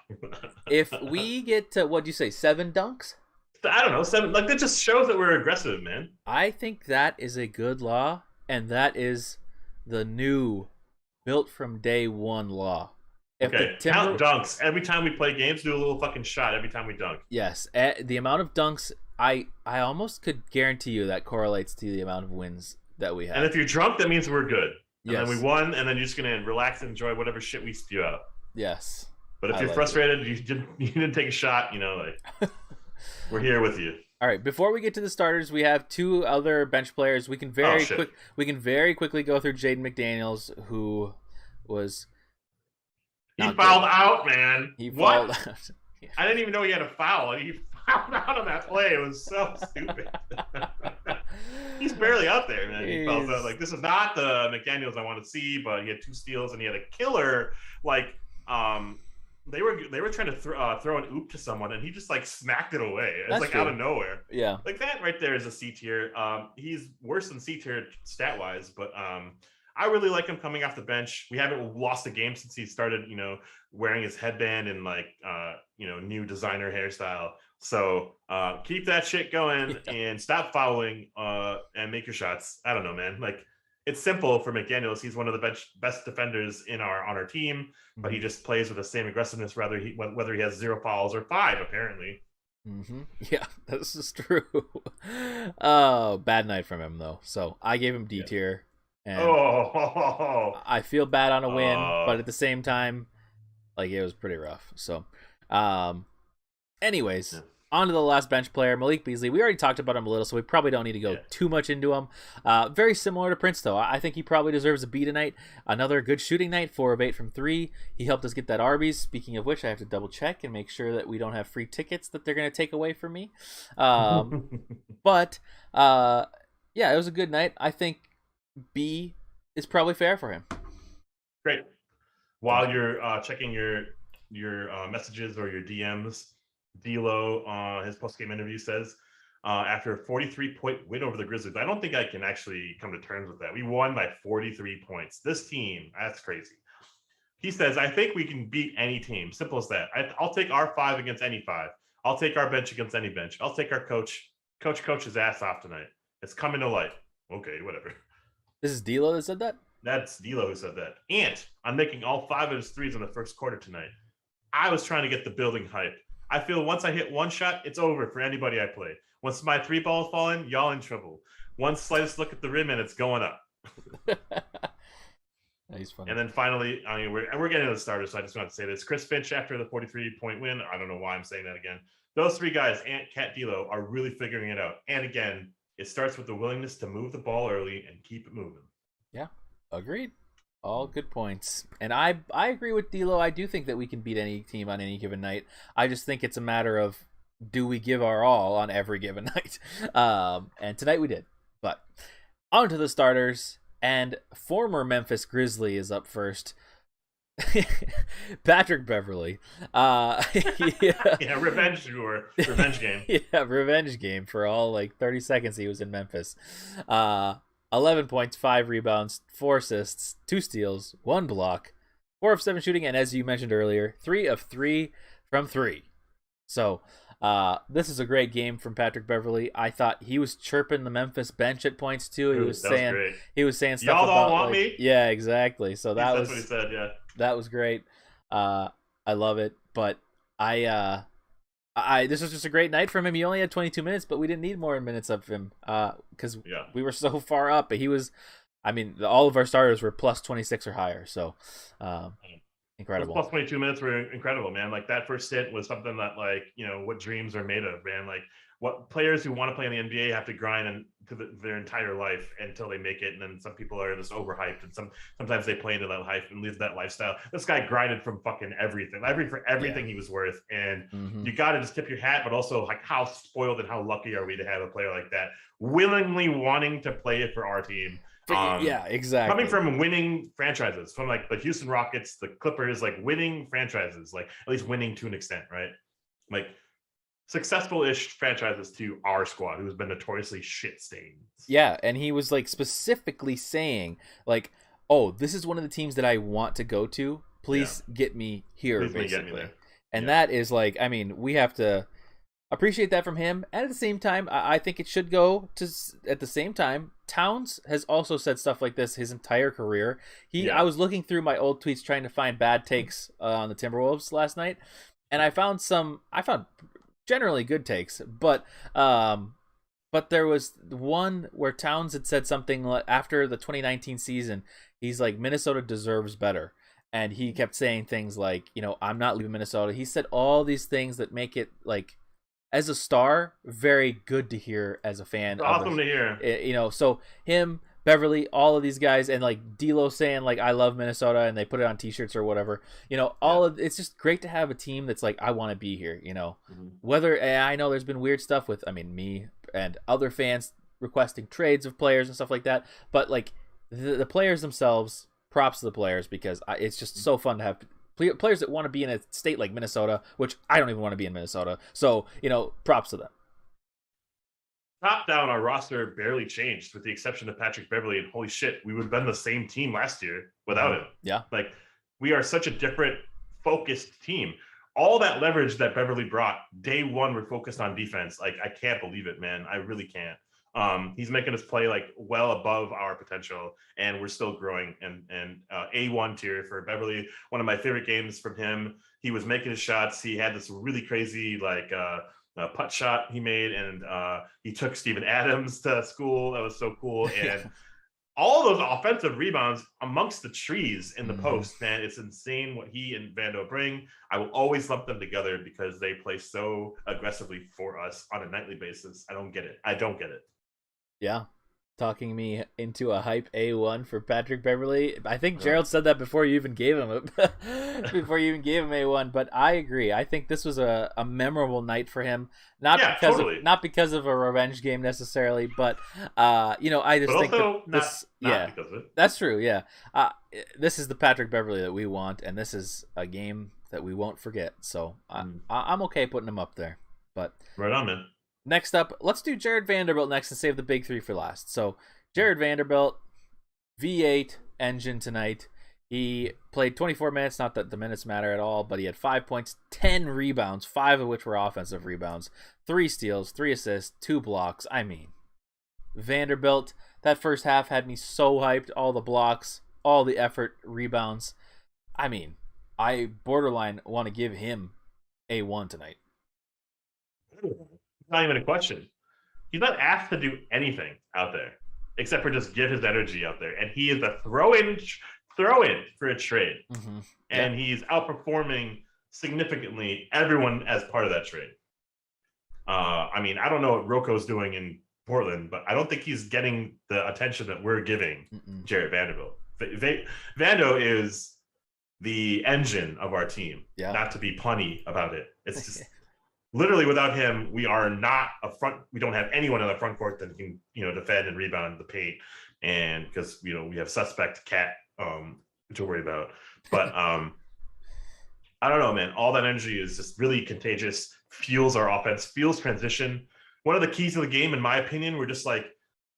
If we get to, what'd you say, 7 dunks? I don't know, 7. Like, that just shows that we're aggressive, man. I think that is a good law, and that is the new built from day one law. Okay, count dunks. Every time we play games, do a little fucking shot every time we dunk. Yes, the amount of dunks, I almost could guarantee you that correlates to the amount of wins that we have. And if you're drunk, that means we're good. And then we won, and then you're just going to relax and enjoy whatever shit we spew out. Yes. But if you're frustrated, you didn't take a shot, we're here with you. All right, before we get to the starters, we have 2 other bench players. We can very quickly go through Jade Mcdaniels, who was fouled out, man. He fouled out. Yeah. I didn't even know he had a foul. He fouled out on that play. It was so stupid. He's barely out there, man. He fouls out. Like, this is not the McDaniels I want to see, but he had 2 steals and he had a killer. Like, they were trying to throw an oop to someone, and he just like smacked it away. It's like out of nowhere. Yeah, like that right there is a C tier. He's worse than C tier stat wise, but I really like him coming off the bench. We haven't lost a game since he started, wearing his headband and new designer hairstyle. So keep that shit going and stop fouling and make your shots. I don't know, man. Like, it's simple for McDaniels. He's one of the best defenders on our team, but he just plays with the same aggressiveness, whether he has 0 fouls or 5, apparently. Mm-hmm. Yeah, this is true. Oh, bad night from him though. So I gave him D tier. And I feel bad on a win, but at the same time, like, it was pretty rough. So, anyways, on to the last bench player, Malik Beasley. We already talked about him a little, so we probably don't need to go too much into him. Very similar to Prince, though. I think he probably deserves a B tonight. Another good shooting night, 4 of 8 from 3. He helped us get that Arby's. Speaking of which, I have to double check and make sure that we don't have free tickets that they're going to take away from me. But, yeah, it was a good night. I think B is probably fair for him. Great. While you're checking your messages or your DMs, D'Lo, his post-game interview says, after a 43-point win over the Grizzlies, I don't think I can actually come to terms with that. We won by 43 points. This team, that's crazy. He says, I think we can beat any team. Simple as that. I'll take our 5 against any 5. I'll take our bench against any bench. I'll take our coach his ass off tonight. It's coming to light. Okay, whatever. This is D'Lo that said that? That's D'Lo who said that. And I'm making all 5 of his threes in the first quarter tonight. I was trying to get the building hype. I feel once I hit one shot, it's over for anybody I play. Once my 3 balls fall in, y'all in trouble. One slightest look at the rim and it's going up. He's funny. And then finally, we're getting to the starters, so I just want to say this. Chris Finch, after the 43-point win, I don't know why I'm saying that again. Those 3 guys, Ant, Cat, D'Lo, are really figuring it out. And again, it starts with the willingness to move the ball early and keep it moving. Yeah, agreed. All good points. And I agree with D'Lo. I do think that we can beat any team on any given night. I just think it's a matter of, do we give our all on every given night? And tonight we did. But on to the starters. And former Memphis Grizzly is up first. Patrick Beverley. Revenge game. Yeah, revenge game for all like 30 seconds he was in Memphis. 11 points, 5 rebounds, 4 assists, 2 steals, 1 block, 4 of 7 shooting, and as you mentioned earlier, 3 of 3 from 3. So this is a great game from Patrick Beverley. I thought he was chirping the Memphis bench at points too. He was saying stuff y'all about, don't want like, me. Yeah, exactly. So that's what he said. Yeah, that was great. I love it. But I this was just a great night from him. He only had 22 minutes, but we didn't need more minutes of him because we were so far up. But he was, I mean, all of our starters were plus 26 or higher. So incredible. Those plus 22 minutes were incredible, man. Like that first stint was something that, like, you know, what dreams are made of, man. Like what players who want to play in the NBA have to grind their entire life until they make it. And then some people are just overhyped, and sometimes they play into that hype and live that lifestyle. This guy grinded from fucking everything, for everything he was worth. And you got to just tip your hat, but also like how spoiled and how lucky are we to have a player like that willingly wanting to play it for our team. Yeah, exactly. Coming from winning franchises, from like the Houston Rockets, the Clippers, like winning franchises, like at least winning to an extent, right? Like successful-ish franchises to our squad, who's been notoriously shit-stained. Yeah, and he was like specifically saying, like, "Oh, this is one of the teams that I want to go to. Please get me here." Please basically, get me there. And that is like, I mean, we have to appreciate that from him. And at the same time, I think it should go to. At the same time, Towns has also said stuff like this his entire career. I was looking through my old tweets trying to find bad takes on the Timberwolves last night, and I found generally good takes, but there was one where Towns had said something like, after the 2019 season, he's like, Minnesota deserves better, and he kept saying things like, you know, I'm not leaving Minnesota. He said all these things that make it, like, as a star, very good to hear as a fan. Awesome to hear. You know, so him, Beverly, all of these guys, and like D'Lo saying like I love Minnesota, and they put it on T-shirts or whatever. You know, it's just great to have a team that's like, I want to be here. You know, whether I know there's been weird stuff with, I mean, me and other fans requesting trades of players and stuff like that, but like the players themselves, props to the players, because it's just so fun to have players that want to be in a state like Minnesota, which I don't even want to be in Minnesota. So, you know, props to them. Top down, our roster barely changed, with the exception of Patrick Beverly, and holy shit, we would have been the same team last year without him. Yeah. Like, we are such a different, focused team. All that leverage that Beverly brought, day one, we're focused on defense. Like, I can't believe it, man. I really can't. He's making us play like well above our potential, and we're still growing. And A1 tier for Beverly. One of my favorite games from him. He was making his shots. He had this really crazy like putt shot he made, and he took Steven Adams to school. That was so cool. And all those offensive rebounds amongst the trees in the post, man, it's insane what he and Vando bring. I will always lump them together because they play so aggressively for us on a nightly basis. I don't get it. Yeah. Talking me into a hype A1 for Patrick Beverly. I think Gerald said that before you even gave him A1, but I agree. I think this was a memorable night for him. Not because of a revenge game necessarily, but you know, I just think because of it. That's true. Yeah. This is the Patrick Beverly that we want, and this is a game that we won't forget. So I'm okay putting him up there. But right on, man. Next up, let's do Jared Vanderbilt next and save the big three for last. So, Jared Vanderbilt, V8 engine tonight. He played 24 minutes, not that the minutes matter at all, but he had 5 points, 10 rebounds, 5 of which were offensive rebounds, 3 steals, 3 assists, 2 blocks. I mean, Vanderbilt, that first half had me so hyped. All the blocks, all the effort, rebounds. I mean, I borderline want to give him A1 tonight. Not even a question. He's not asked to do anything out there except for just give his energy out there, and he is a throw-in for a trade, and he's outperforming significantly everyone as part of that trade. I mean, I don't know what Rocco's doing in Portland, but I don't think he's getting the attention that we're giving Jared Vanderbilt. Vando is the engine of our team. Not to be punny about it. It's just literally, without him, we are not a front. We don't have anyone in the front court that can, you know, defend and rebound the paint, and because, you know, we have suspect Cat to worry about. But I don't know, man. All that energy is just really contagious. Fuels our offense. Fuels transition. One of the keys of the game, in my opinion, we're just like,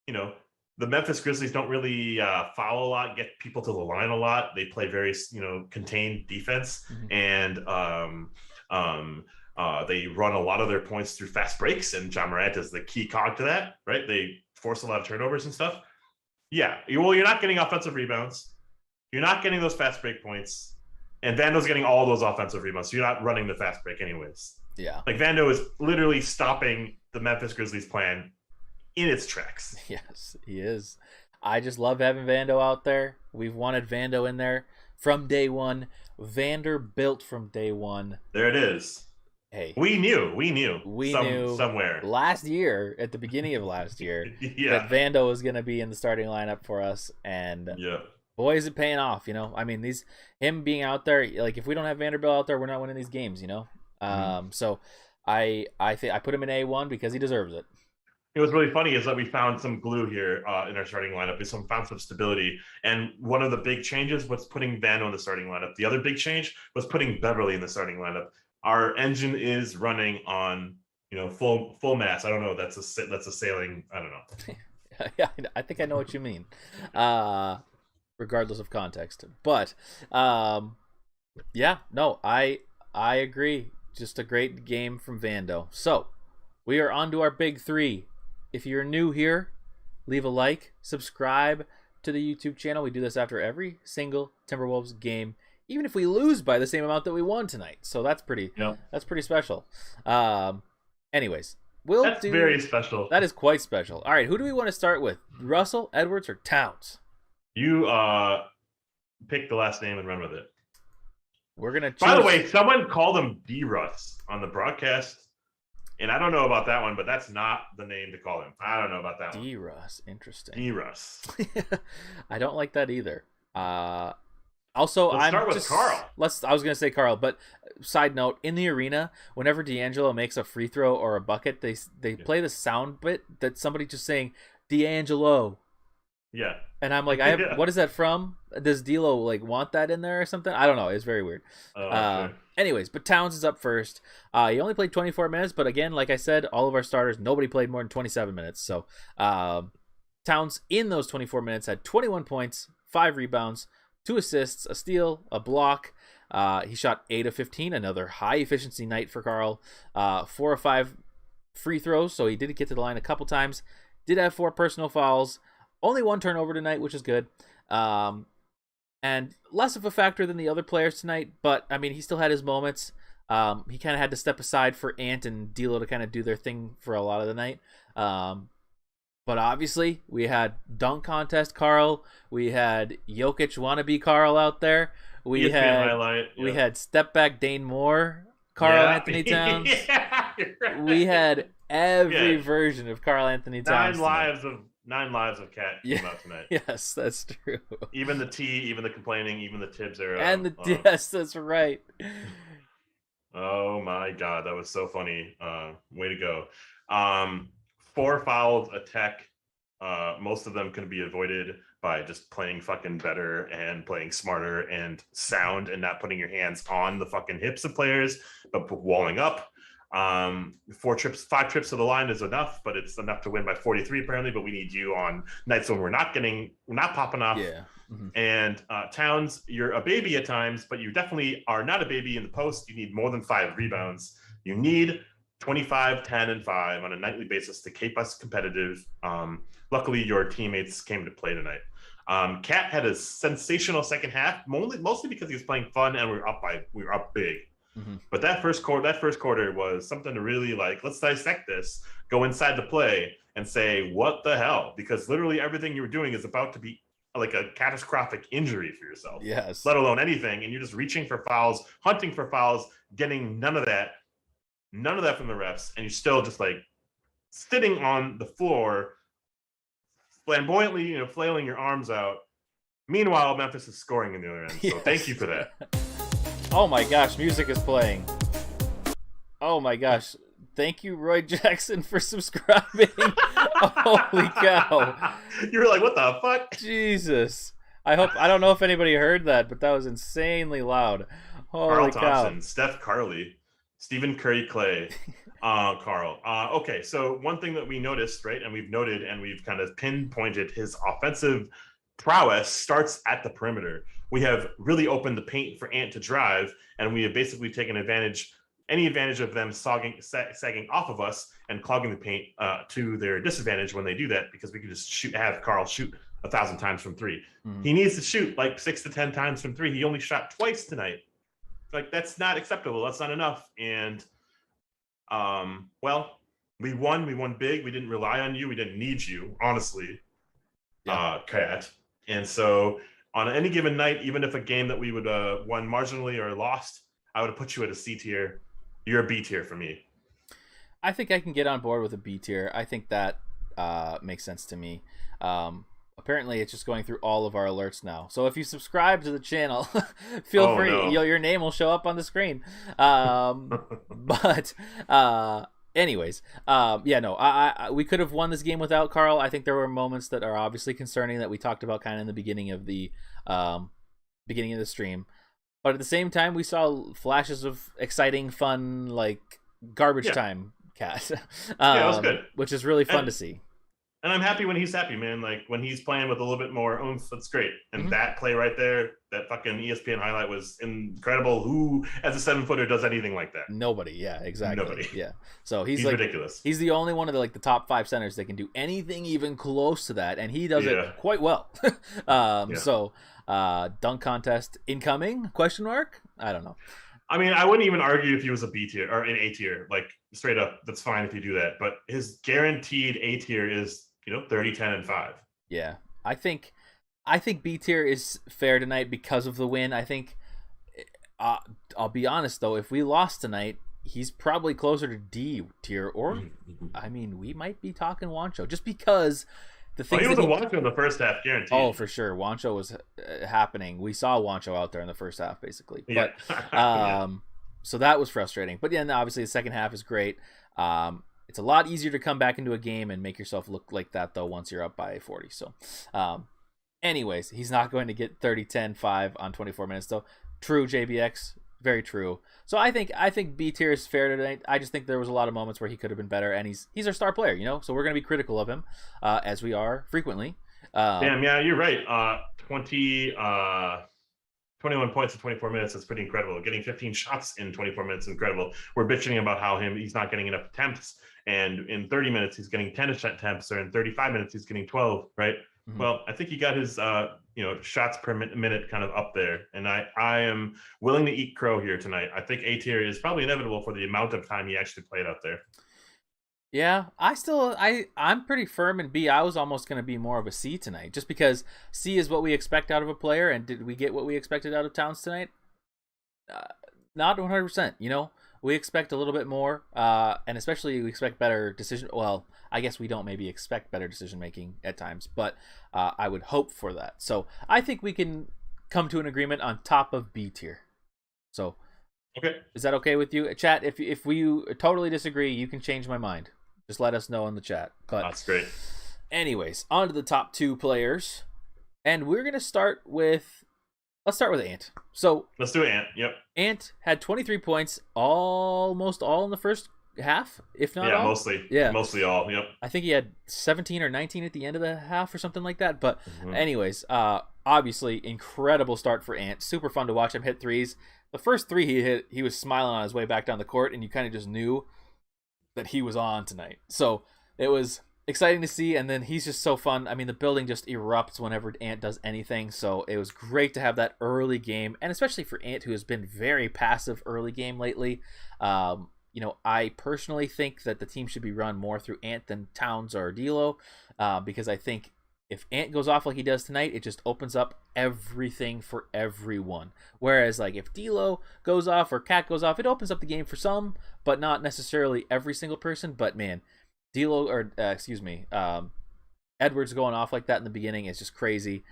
you know, the Memphis Grizzlies don't really foul a lot, get people to the line a lot. They play very, you know, contained defense, and they run a lot of their points through fast breaks, and John Morant is the key cog to that, right? They force a lot of turnovers and stuff. Yeah, well, you're not getting offensive rebounds. You're not getting those fast break points. And Vando's getting all those offensive rebounds, so you're not running the fast break anyways. Yeah. Like Vando is literally stopping the Memphis Grizzlies plan in its tracks. Yes, he is. I just love having Vando out there. We've wanted Vando in there from day one. Vanderbilt from day one. There it is. Hey, we knew somewhere last year, at the beginning of last year, that Vando was going to be in the starting lineup for us, and boy, is it paying off. I mean, him being out there, like if we don't have Vanderbilt out there, we're not winning these games. So I put him in A1 because he deserves it. It was really funny is that we found some glue here in our starting lineup. We found some stability. And one of the big changes was putting Vando in the starting lineup. The other big change was putting Beverly in the starting lineup. Our engine is running on, full mass. I don't know. That's a sailing. I don't know. Yeah, I think I know what you mean. Regardless of context. But yeah, no, I agree. Just a great game from Vando. So we are on to our big three. If you're new here, leave a like, subscribe to the YouTube channel. We do this after every single Timberwolves game, even if we lose by the same amount that we won tonight. So that's pretty special. Anyways, that's very special. That is quite special. All right, who do we want to start with? Russell, Edwards, or Towns? You pick the last name and run with it. We're gonna. By the way, someone called him D-Russ on the broadcast. And I don't know about that one, but that's not the name to call him. I don't know about that one. D-Russ, interesting. D-Russ. I don't like that either. Also, let's start with Carl. I was gonna say Carl, but side note: in the arena, whenever D'Angelo makes a free throw or a bucket, they play the sound bit that somebody just saying D'Angelo. Yeah. And I'm like, what is that from? Does D'Lo want that in there or something? I don't know. It's very weird. Sure. Anyways, but Towns is up first. He only played 24 minutes, but again, like I said, all of our starters, nobody played more than 27 minutes. So Towns in those 24 minutes had 21 points, 5 rebounds, 2 assists, a steal, a block. He shot 8 of 15, another high efficiency night for Carl. 4 of 5 free throws, so he did get to the line a couple times. Did have 4 personal fouls. Only 1 turnover tonight, which is good. And less of a factor than the other players tonight, but I mean, he still had his moments. He kind of had to step aside for Ant and D'Lo to kind of do their thing for a lot of the night. But obviously, we had dunk contest Carl. We had Jokic wannabe Carl out there. We had step back Dane Moore, Carl Anthony Towns. Right. We had every version of Carl Anthony Towns. 9 lives of Cat came out tonight. Yes, that's true. Even the T, even the complaining, even the Tibbs era. And yes, that's right. Oh my God, that was so funny. Way to go. 4 fouls a tech. Most of them can be avoided by just playing fucking better and playing smarter and sound and not putting your hands on the fucking hips of players, but walling up. 5 trips to the line is enough, but it's enough to win by 43 apparently. But we need you on nights when we're not popping off. Yeah. Mm-hmm. And Towns, you're a baby at times, but you definitely are not a baby in the post. You need more than 5 rebounds. You need 25, 10, and 5 on a nightly basis to keep us competitive. Luckily, your teammates came to play tonight. Cat had a sensational second half, mostly because he was playing fun and we were up big. Mm-hmm. But that first quarter was something to really let's dissect this, go inside the play and say, what the hell? Because literally everything you were doing is about to be like a catastrophic injury for yourself. Yes. Let alone anything. And you're just reaching for fouls, hunting for fouls, getting none of that from the refs. And you're still just sitting on the floor, flamboyantly, flailing your arms out. Meanwhile, Memphis is scoring in the other end. So yes. Thank you for that. Oh my gosh, music is playing. Oh my gosh. Thank you, Roy Jackson, for subscribing. Holy cow. You were like, what the fuck? Jesus. I don't know if anybody heard that, but that was insanely loud. Holy Carl cow. Thompson, Steph Carley, Stephen Curry Clay, Carl. Okay, so one thing that we noticed, right, and we've noted and we've kind of pinpointed his offensive prowess starts at the perimeter. We have really opened the paint for Ant to drive, and we have basically taken any advantage of them sagging off of us and clogging the paint to their disadvantage when they do that, because we can just have Carl shoot 1,000 times from 3. Mm-hmm. He needs to shoot 6 to 10 times from 3. He only shot twice tonight. Like, that's not acceptable. That's not enough. And well, we won big. We didn't rely on you. We didn't need you, honestly. Yeah. Cat. And so on any given night, even if a game that we would won marginally or lost, I would have put you at a C tier. You're a B tier for me. I think I can get on board with a B tier. I think that makes sense to me. Apparently, it's just going through all of our alerts now. So if you subscribe to the channel, feel free. No. Your name will show up on the screen. But anyways, we could have won this game without Carl. I think there were moments that are obviously concerning that we talked about kind of in the beginning of the stream. But at the same time, we saw flashes of exciting, fun, like garbage time Cat. Yeah, it was good. Which is really fun to see. And I'm happy when he's happy, man. Like, when he's playing with a little bit more oomph, that's great. And that play right there, that fucking ESPN highlight was incredible. Who, as a 7-footer, does anything like that? Nobody. Yeah, exactly. Nobody. Yeah. So he's like, ridiculous. He's the only one of the top 5 centers that can do anything even close to that, and he does it quite well. So dunk contest incoming? ? I don't know. I mean, I wouldn't even argue if he was a B tier or an A tier. Like, straight up, that's fine if you do that. But his guaranteed A tier is 30, 10, and 5. Yeah, I think B tier is fair tonight because of the win. I think I'll be honest though, if we lost tonight, he's probably closer to D tier, or I mean, we might be talking Juancho just because the thing. He was a Juancho in the first half, guaranteed. Oh, for sure, Juancho was happening. We saw Juancho out there in the first half, basically. Yeah. But so that was frustrating. But yeah, obviously the second half is great. It's a lot easier to come back into a game and make yourself look like that, though, once you're up by 40. So, anyways, he's not going to get 30, 10, 5 on 24 minutes, though. True, JBX. Very true. So I think B tier is fair tonight. I just think there was a lot of moments where he could have been better, and he's our star player, So we're going to be critical of him, as we are frequently. Damn, yeah, you're right. 21 points in 24 minutes is pretty incredible. Getting 15 shots in 24 minutes is incredible. We're bitching about how he's not getting enough attempts, and in 30 minutes he's getting 10 attempts, or in 35 minutes he's getting 12, right? Mm-hmm. Well, I think he got his shots per minute kind of up there, and I am willing to eat crow here tonight. I think A tier is probably inevitable for the amount of time he actually played out there. Yeah, I'm pretty firm in B. I was almost going to be more of a C tonight, just because C is what we expect out of a player, and did we get what we expected out of Towns tonight? Not 100%, We expect a little bit more, and especially we expect better decision. Well, I guess we don't maybe expect better decision making at times, but I would hope for that. So I think we can come to an agreement on top of B tier. So, okay, is that okay with you, chat? If we totally disagree, you can change my mind. Just let us know in the chat. But that's great. Anyways, on to the top 2 players, and we're gonna start with. Let's start with Ant. So let's do Ant. Yep. Ant had 23 points, almost all in the first half, if not all. Mostly. Yeah, mostly all. Yep. I think he had 17 or 19 at the end of the half or something like that. But anyways, obviously incredible start for Ant. Super fun to watch him hit threes. The first 3 he hit, he was smiling on his way back down the court, and you kind of just knew that he was on tonight. So it was exciting to see, and then he's just so fun. I mean, the building just erupts whenever Ant does anything, so it was great to have that early game, and especially for Ant, who has been very passive early game lately. I personally think that the team should be run more through Ant than Towns or D'Lo, because I think if Ant goes off like he does tonight, it just opens up everything for everyone. Whereas, like, if D'Lo goes off or Cat goes off, it opens up the game for some, but not necessarily every single person. But man, D'Lo or Edwards going off like that in the beginning is just crazy.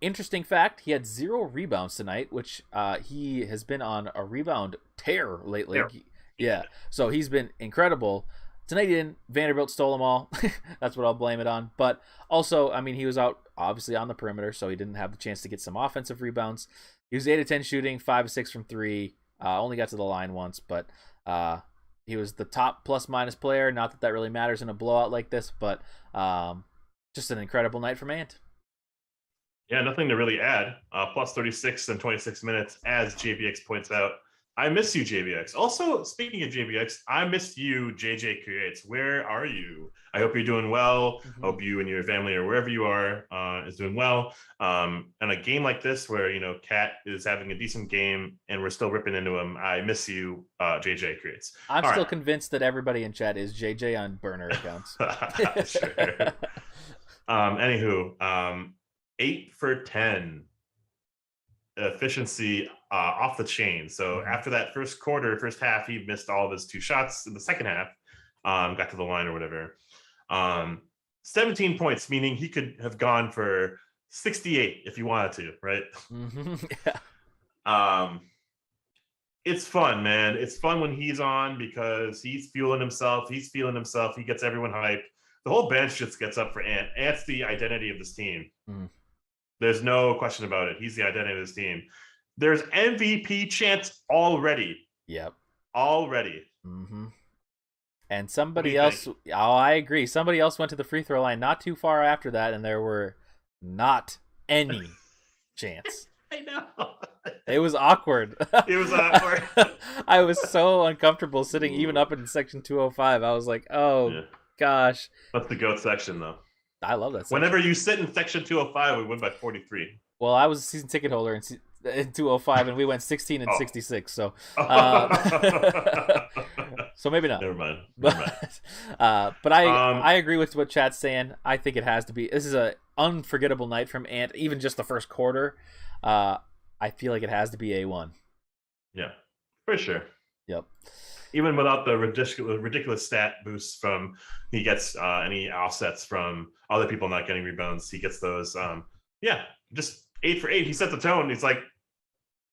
Interesting fact: he had 0 rebounds tonight, which he has been on a rebound tear lately. Yeah, so he's been incredible. Tonight he didn't. Vanderbilt stole them all. That's what I'll blame it on. But also, I mean, he was out obviously on the perimeter, so he didn't have the chance to get some offensive rebounds. He was 8 of 10 shooting, 5 of 6 from 3. Only got to the line once, but he was the top plus-minus player. Not that really matters in a blowout like this, but just an incredible night from Ant. Yeah, nothing to really add. Plus 36 and 26 minutes, as JBX points out. I miss you, JBX. Also, speaking of JBX, I missed you, JJ Creates. Where are you? I hope you're doing well. I hope you and your family or wherever you are is doing well. And a game like this where, Cat is having a decent game and we're still ripping into him. I miss you, JJ Creates. I'm still convinced that everybody in chat is JJ on burner accounts. Sure. Anywho, 8 for 10. Efficiency off the chain. So after that first half, he missed all of his 2 shots. In the second half, got to the line or whatever. 17 points, meaning he could have gone for 68 if he wanted to, right? Yeah. It's fun, man. It's fun when he's on because he's fueling himself. He gets everyone hyped. The whole bench just gets up for Ant. Ant's the identity of this team. There's no question about it. He's the identity of this team. There's MVP chants already. Yep. Already. And somebody else, I agree. Somebody else went to the free throw line not too far after that, and there were not any chants. I know. It was awkward. It was awkward. I was so uncomfortable sitting even up in section 205. I was like, gosh. That's the GOAT section, though. I love that section. Whenever you sit in section 205, we win by 43. Well, I was a season ticket holder in 205, and we went 16 and 66. So, so maybe not. Never mind. But I agree with what chat's saying. I think it has to be. This is an unforgettable night from Ant. Even just the first quarter, I feel like it has to be A1. Yeah, for sure. Yep. Even without the ridiculous stat boosts from he gets any offsets from other people not getting rebounds, he gets those. Just 8 for 8. He set the tone. He's like,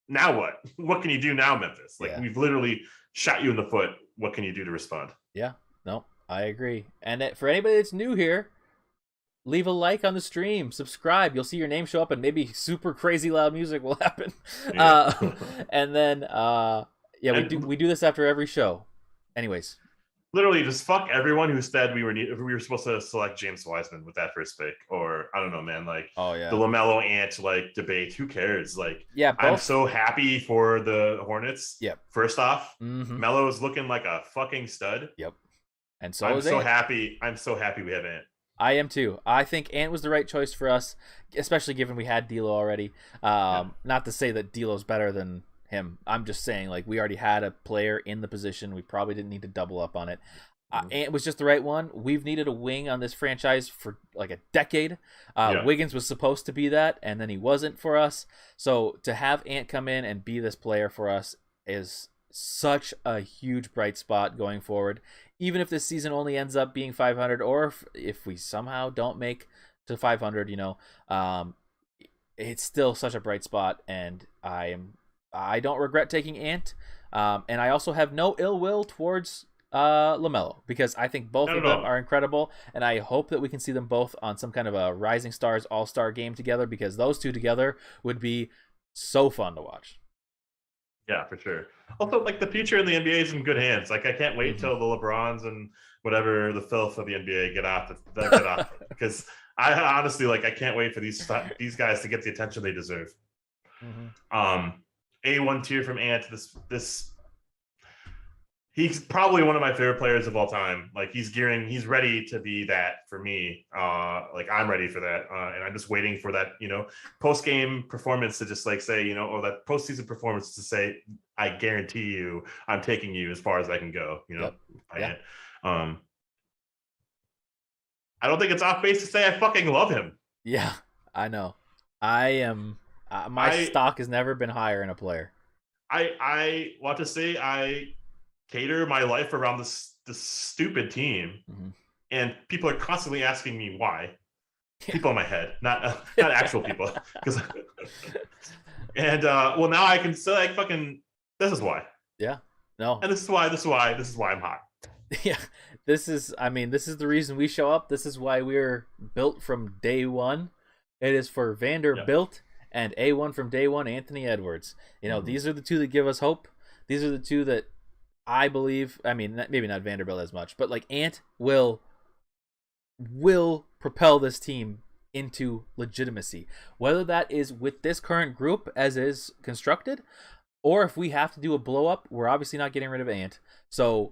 now what? What can you do now, Memphis? We've literally shot you in the foot. What can you do to respond? Yeah. No, I agree. And for anybody that's new here, leave a like on the stream, subscribe. You'll see your name show up, and maybe super crazy loud music will happen. Yeah. And then. We do this after every show. Anyways, literally, just fuck everyone who said we were supposed to select James Wiseman with that first pick, or I don't know, man. The LaMelo Ant debate. Who cares? I'm so happy for the Hornets. Yep. First off, Melo is looking like a fucking stud. Yep. And so I'm so happy. I'm so happy we have Ant. I am too. I think Ant was the right choice for us, especially given we had D'Lo already. Not to say that D'Lo's better than him. I'm just saying, we already had a player in the position. We probably didn't need to double up on it. Ant was just the right one. We've needed a wing on this franchise for a decade. Wiggins was supposed to be that, and then he wasn't for us. So to have Ant come in and be this player for us is such a huge bright spot going forward. Even if this season only ends up being 500, or if we somehow don't make to 500, it's still such a bright spot, and I don't regret taking Ant, and I also have no ill will towards LaMelo, because I think both of them are incredible, and I hope that we can see them both on some kind of a Rising Stars All-Star game together, because those two together would be so fun to watch. Yeah, for sure. Also, the future in the NBA is in good hands. I can't wait till the LeBrons and whatever the filth of the NBA get off because I honestly I can't wait for these guys to get the attention they deserve. A1 tier from Ant. This he's probably one of my favorite players of all time. He's ready to be that for me. I'm ready for that, and I'm just waiting for that post game performance to just say or that postseason performance to say, I guarantee you I'm taking you as far as I can go. I don't think it's off base to say I fucking love him. Yeah, I know. I am. My stock has never been higher in a player. I want to say I cater my life around this stupid team, and people are constantly asking me why. People in my head, not actual people, and now I can say fucking this is why. Yeah, no, and this is why I'm hot. Yeah, this is the reason we show up. This is why we're built from day one. It is for Vanderbilt and A1 from day one, Anthony Edwards. These are the two that give us hope. These are the two that I believe, maybe not Vanderbilt as much, but Ant will propel this team into legitimacy. Whether that is with this current group as is constructed, or if we have to do a blow up, we're obviously not getting rid of Ant. So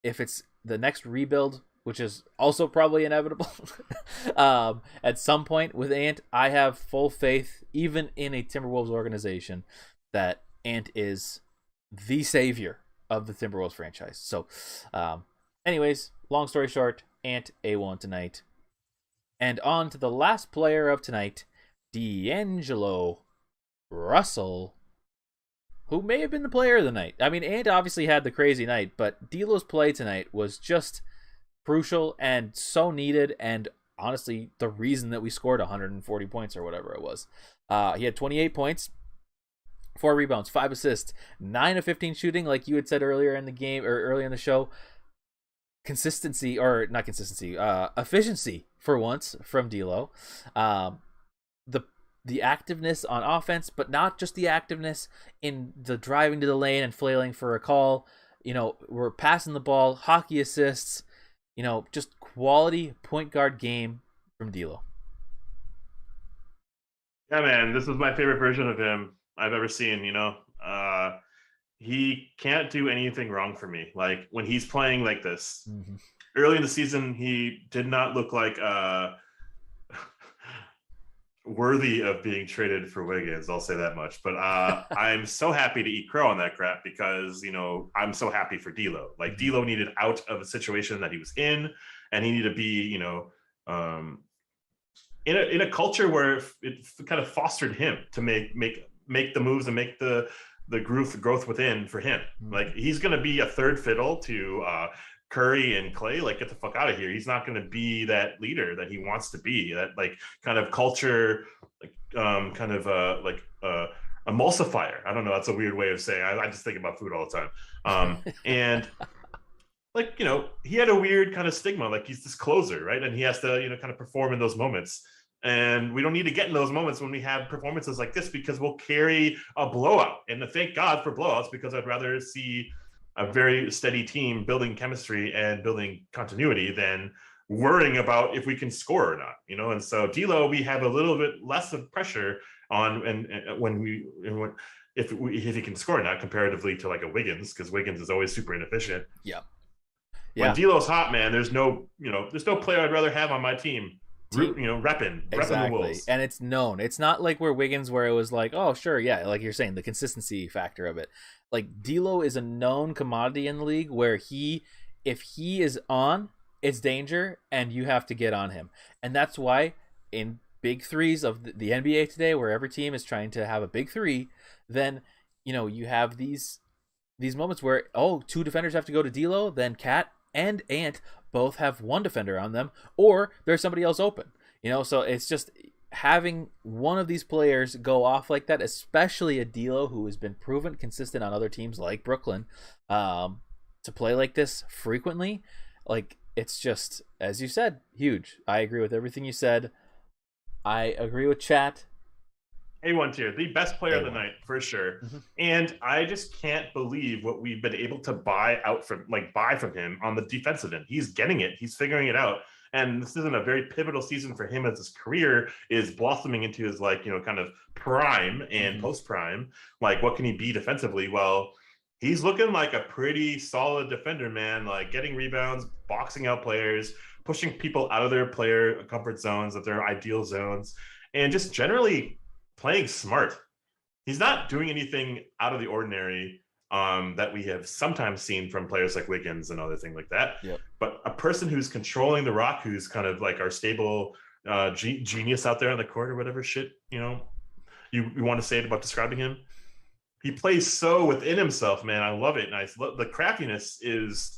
if it's the next rebuild, which is also probably inevitable, at some point with Ant, I have full faith, even in a Timberwolves organization, that Ant is the savior of the Timberwolves franchise. So, anyways, long story short, Ant A1 tonight. And on to the last player of tonight, D'Angelo Russell, who may have been the player of the night. I mean, Ant obviously had the crazy night, but D'Lo's play tonight was just crucial and so needed, and honestly, the reason that we scored 140 points or whatever it was. He had 28 points, 4 rebounds, 5 assists, 9 of 15 shooting, like you had said earlier in the game, or early in the show. Efficiency for once from D'Lo. The activeness on offense, but not just the activeness in the driving to the lane and flailing for a call. We're passing the ball, hockey assists, just quality point guard game from D'Lo. Yeah, man, this was my favorite version of him I've ever seen. He can't do anything wrong for me. Like when he's playing like this, early in the season, he did not look like worthy of being traded for Wiggins. I'll say that much. But I'm so happy to eat crow on that crap because, I'm so happy for D'Lo. Like D'Lo needed out of a situation that he was in, and he needed to be, in a culture where it kind of fostered him to make the moves and make the growth within for him. Like he's going to be a third fiddle to Curry and Clay. Like, get the fuck out of here. He's not going to be that leader that he wants to be. That like kind of culture, like emulsifier. I don't know. That's a weird way of saying. I just think about food all the time. And like he had a weird kind of stigma. Like he's this closer, right? And he has to kind of perform in those moments. And we don't need to get in those moments when we have performances like this, because we'll carry a blowout. And thank God for blowouts, because I'd rather see a very steady team building chemistry and building continuity than worrying about if we can score or not, And so D'Lo, we have a little bit less of pressure on, if he can score or not, comparatively to like a Wiggins, because Wiggins is always super inefficient. Yeah. When D'Lo's hot, man, there's no player I'd rather have on my team. Repping the Wolves. And it's known. It's not like where Wiggins, where it was like, oh, sure, yeah, like you're saying, the consistency factor of it. Like D'Lo is a known commodity in the league where if he is on, it's danger, and you have to get on him. And that's why in big threes of the NBA today, where every team is trying to have a big three, then you have these moments where 2 defenders have to go to D'Lo, then Cat and Ant both have 1 defender on them, or there's somebody else open. So it's just having one of these players go off like that, especially a D'Lo who has been proven consistent on other teams like Brooklyn, to play like this frequently. Like, it's just, as you said, huge. I agree with everything you said. I agree with chat. A1 tier, the best player of the night for sure. And I just can't believe what we've been able to buy from him on the defensive end. He's getting it. He's figuring it out. And this isn't a very pivotal season for him, as his career is blossoming into his kind of prime and post prime. Like, what can he be defensively? Well, he's looking like a pretty solid defender, man. Like getting rebounds, boxing out players, pushing people out of their player comfort zones, of their ideal zones, and just generally playing smart. He's not doing anything out of the ordinary that we have sometimes seen from players like Wiggins and other things like that. Yep. But a person who's controlling the rock, who's kind of like our stable genius out there on the court or whatever shit, you want to say it about describing him. He plays so within himself, man. I love it. And the craftiness is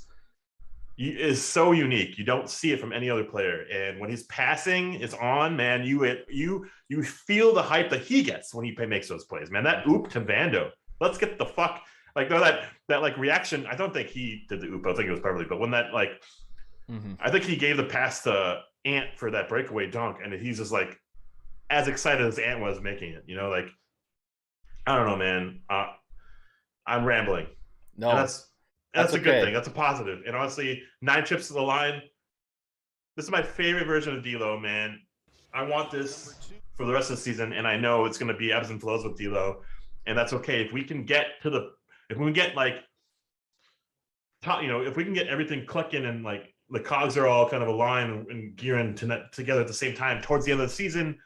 so unique. You don't see it from any other player. And when his passing is on, man, you feel the hype that he gets when he makes those plays, man. That oop to Vando. Let's get the fuck that reaction. I don't think he did the oop. I think it was Beverly. But when that I think he gave the pass to Ant for that breakaway dunk, and he's just like as excited as Ant was making it. I don't know, man. I'm rambling. No, and that's a good thing. That's a positive. And honestly, 9 chips to the line. This is my favorite version of D'Lo, man. I want this for the rest of the season, and I know it's going to be ebbs and flows with D'Lo. and that's okay. If we can get like, if we can get everything clicking and like the cogs are all kind of aligned and gearing together at the same time towards the end of the season,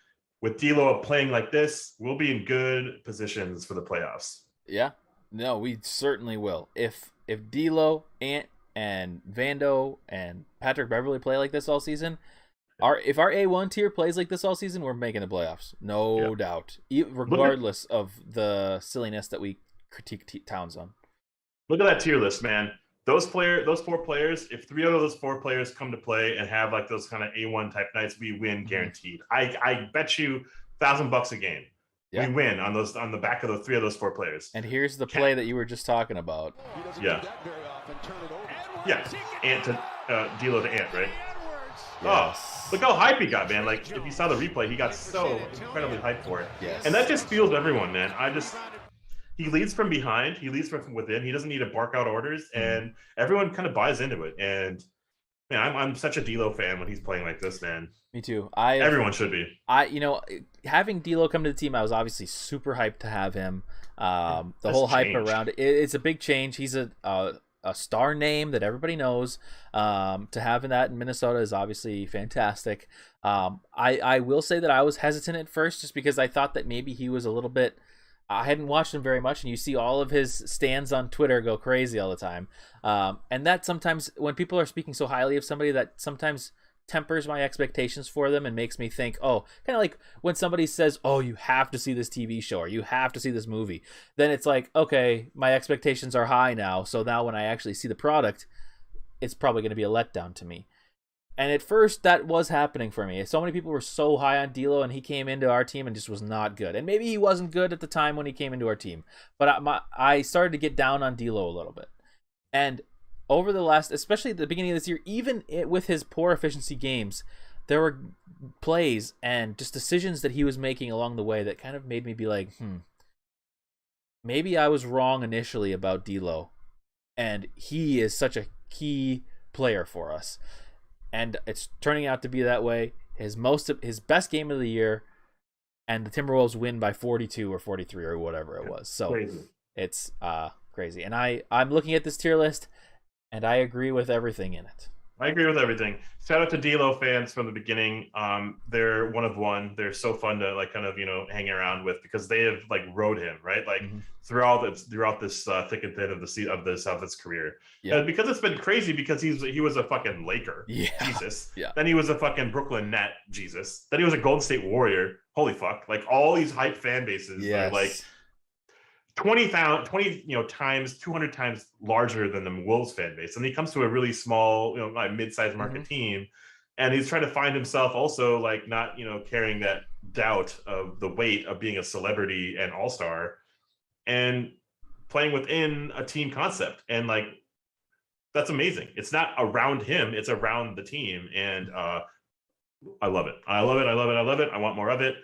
with D'Lo playing like this, we'll be in good positions for the playoffs. Yeah, no, we certainly will. If D'Lo, Ant, and Vando and Patrick Beverly play like this all season, if our A1 tier plays like this all season, we're making the playoffs, no doubt, regardless of the silliness that we critique Towns on. Look at that tier list, man. Those 4 players, if 3 out of those 4 players come to play and have like those kind of A1 type nights, we win guaranteed. I bet you $1,000 a game. Yeah. We win on the back of the 3 of those 4 players. And here's the play that you were just talking about. Yeah. Yeah. Ant to D'Lo to Ant, right? Yes. Oh, look how hype he got, man. Like if you saw the replay, he got so incredibly hyped for it. Yes. And that just fuels everyone, man. He leads from behind. He leads from within. He doesn't need to bark out orders, and everyone kind of buys into it. And man, I'm such a D'Lo fan when he's playing like this, man. Me too. Everyone should be. Having D'Lo come to the team, I was obviously super hyped to have him. The whole hype around it. It's a big change. He's a star name that everybody knows. To having that in Minnesota is obviously fantastic. I will say that I was hesitant at first just because I thought that maybe he was a little bit. I hadn't watched him very much, and you see all of his stands on Twitter go crazy all the time. And that sometimes, when people are speaking so highly of somebody, that sometimes tempers my expectations for them and makes me think, oh, kind of like when somebody says, oh, you have to see this TV show or you have to see this movie. Then it's like, okay, my expectations are high now, so now when I actually see the product, it's probably going to be a letdown to me. And at first, that was happening for me. So many people were so high on D'Lo, and he came into our team and just was not good. And maybe he wasn't good at the time when he came into our team. But I started to get down on D'Lo a little bit. And over the last, especially at the beginning of this year, even with his poor efficiency games, there were plays and just decisions that he was making along the way that kind of made me be like, maybe I was wrong initially about D'Lo. And he is such a key player for us. And it's turning out to be that way. His best game of the year, and the Timberwolves win by 42 or 43 or whatever it was. So crazy. It's crazy. And I'm looking at this tier list, and I agree with everything in it. I agree with everything. Shout out to D'Lo fans from the beginning. They're one of one. They're so fun to like kind of hang around with because they have like rode him right like throughout this thick and thin of his career. Yeah. Because it's been crazy because he was a fucking Laker. Yeah. Jesus. Yeah. Then he was a fucking Brooklyn Net. Jesus. Then he was a Golden State Warrior. Holy fuck! Like all these hype fan bases are like 20 times, 200 times larger than the Wolves fan base. And he comes to a really small, like mid-sized market team. And he's trying to find himself also like not, carrying that doubt of the weight of being a celebrity and all-star and playing within a team concept. And like, that's amazing. It's not around him, it's around the team. And I love it. I love it. I love it. I love it. I want more of it.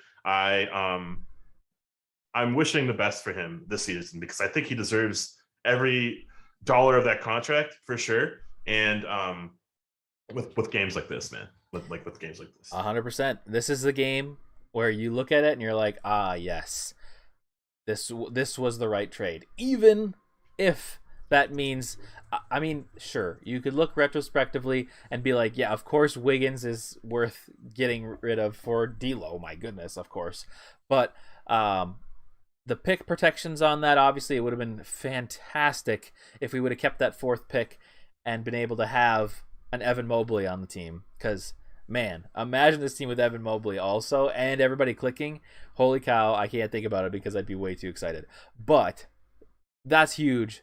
I'm wishing the best for him this season because I think he deserves every dollar of that contract for sure. And with games like this, man, with games like this, 100%. This is the game where you look at it and you're like, yes, this was the right trade, even if that means. I mean, sure, you could look retrospectively and be like, yeah, of course Wiggins is worth getting rid of for D'Lo. My goodness, of course, but the pick protections on that, obviously, it would have been fantastic if we would have kept that 4th pick and been able to have an Evan Mobley on the team. Because, man, imagine this team with Evan Mobley also and everybody clicking. Holy cow, I can't think about it because I'd be way too excited. But that's huge.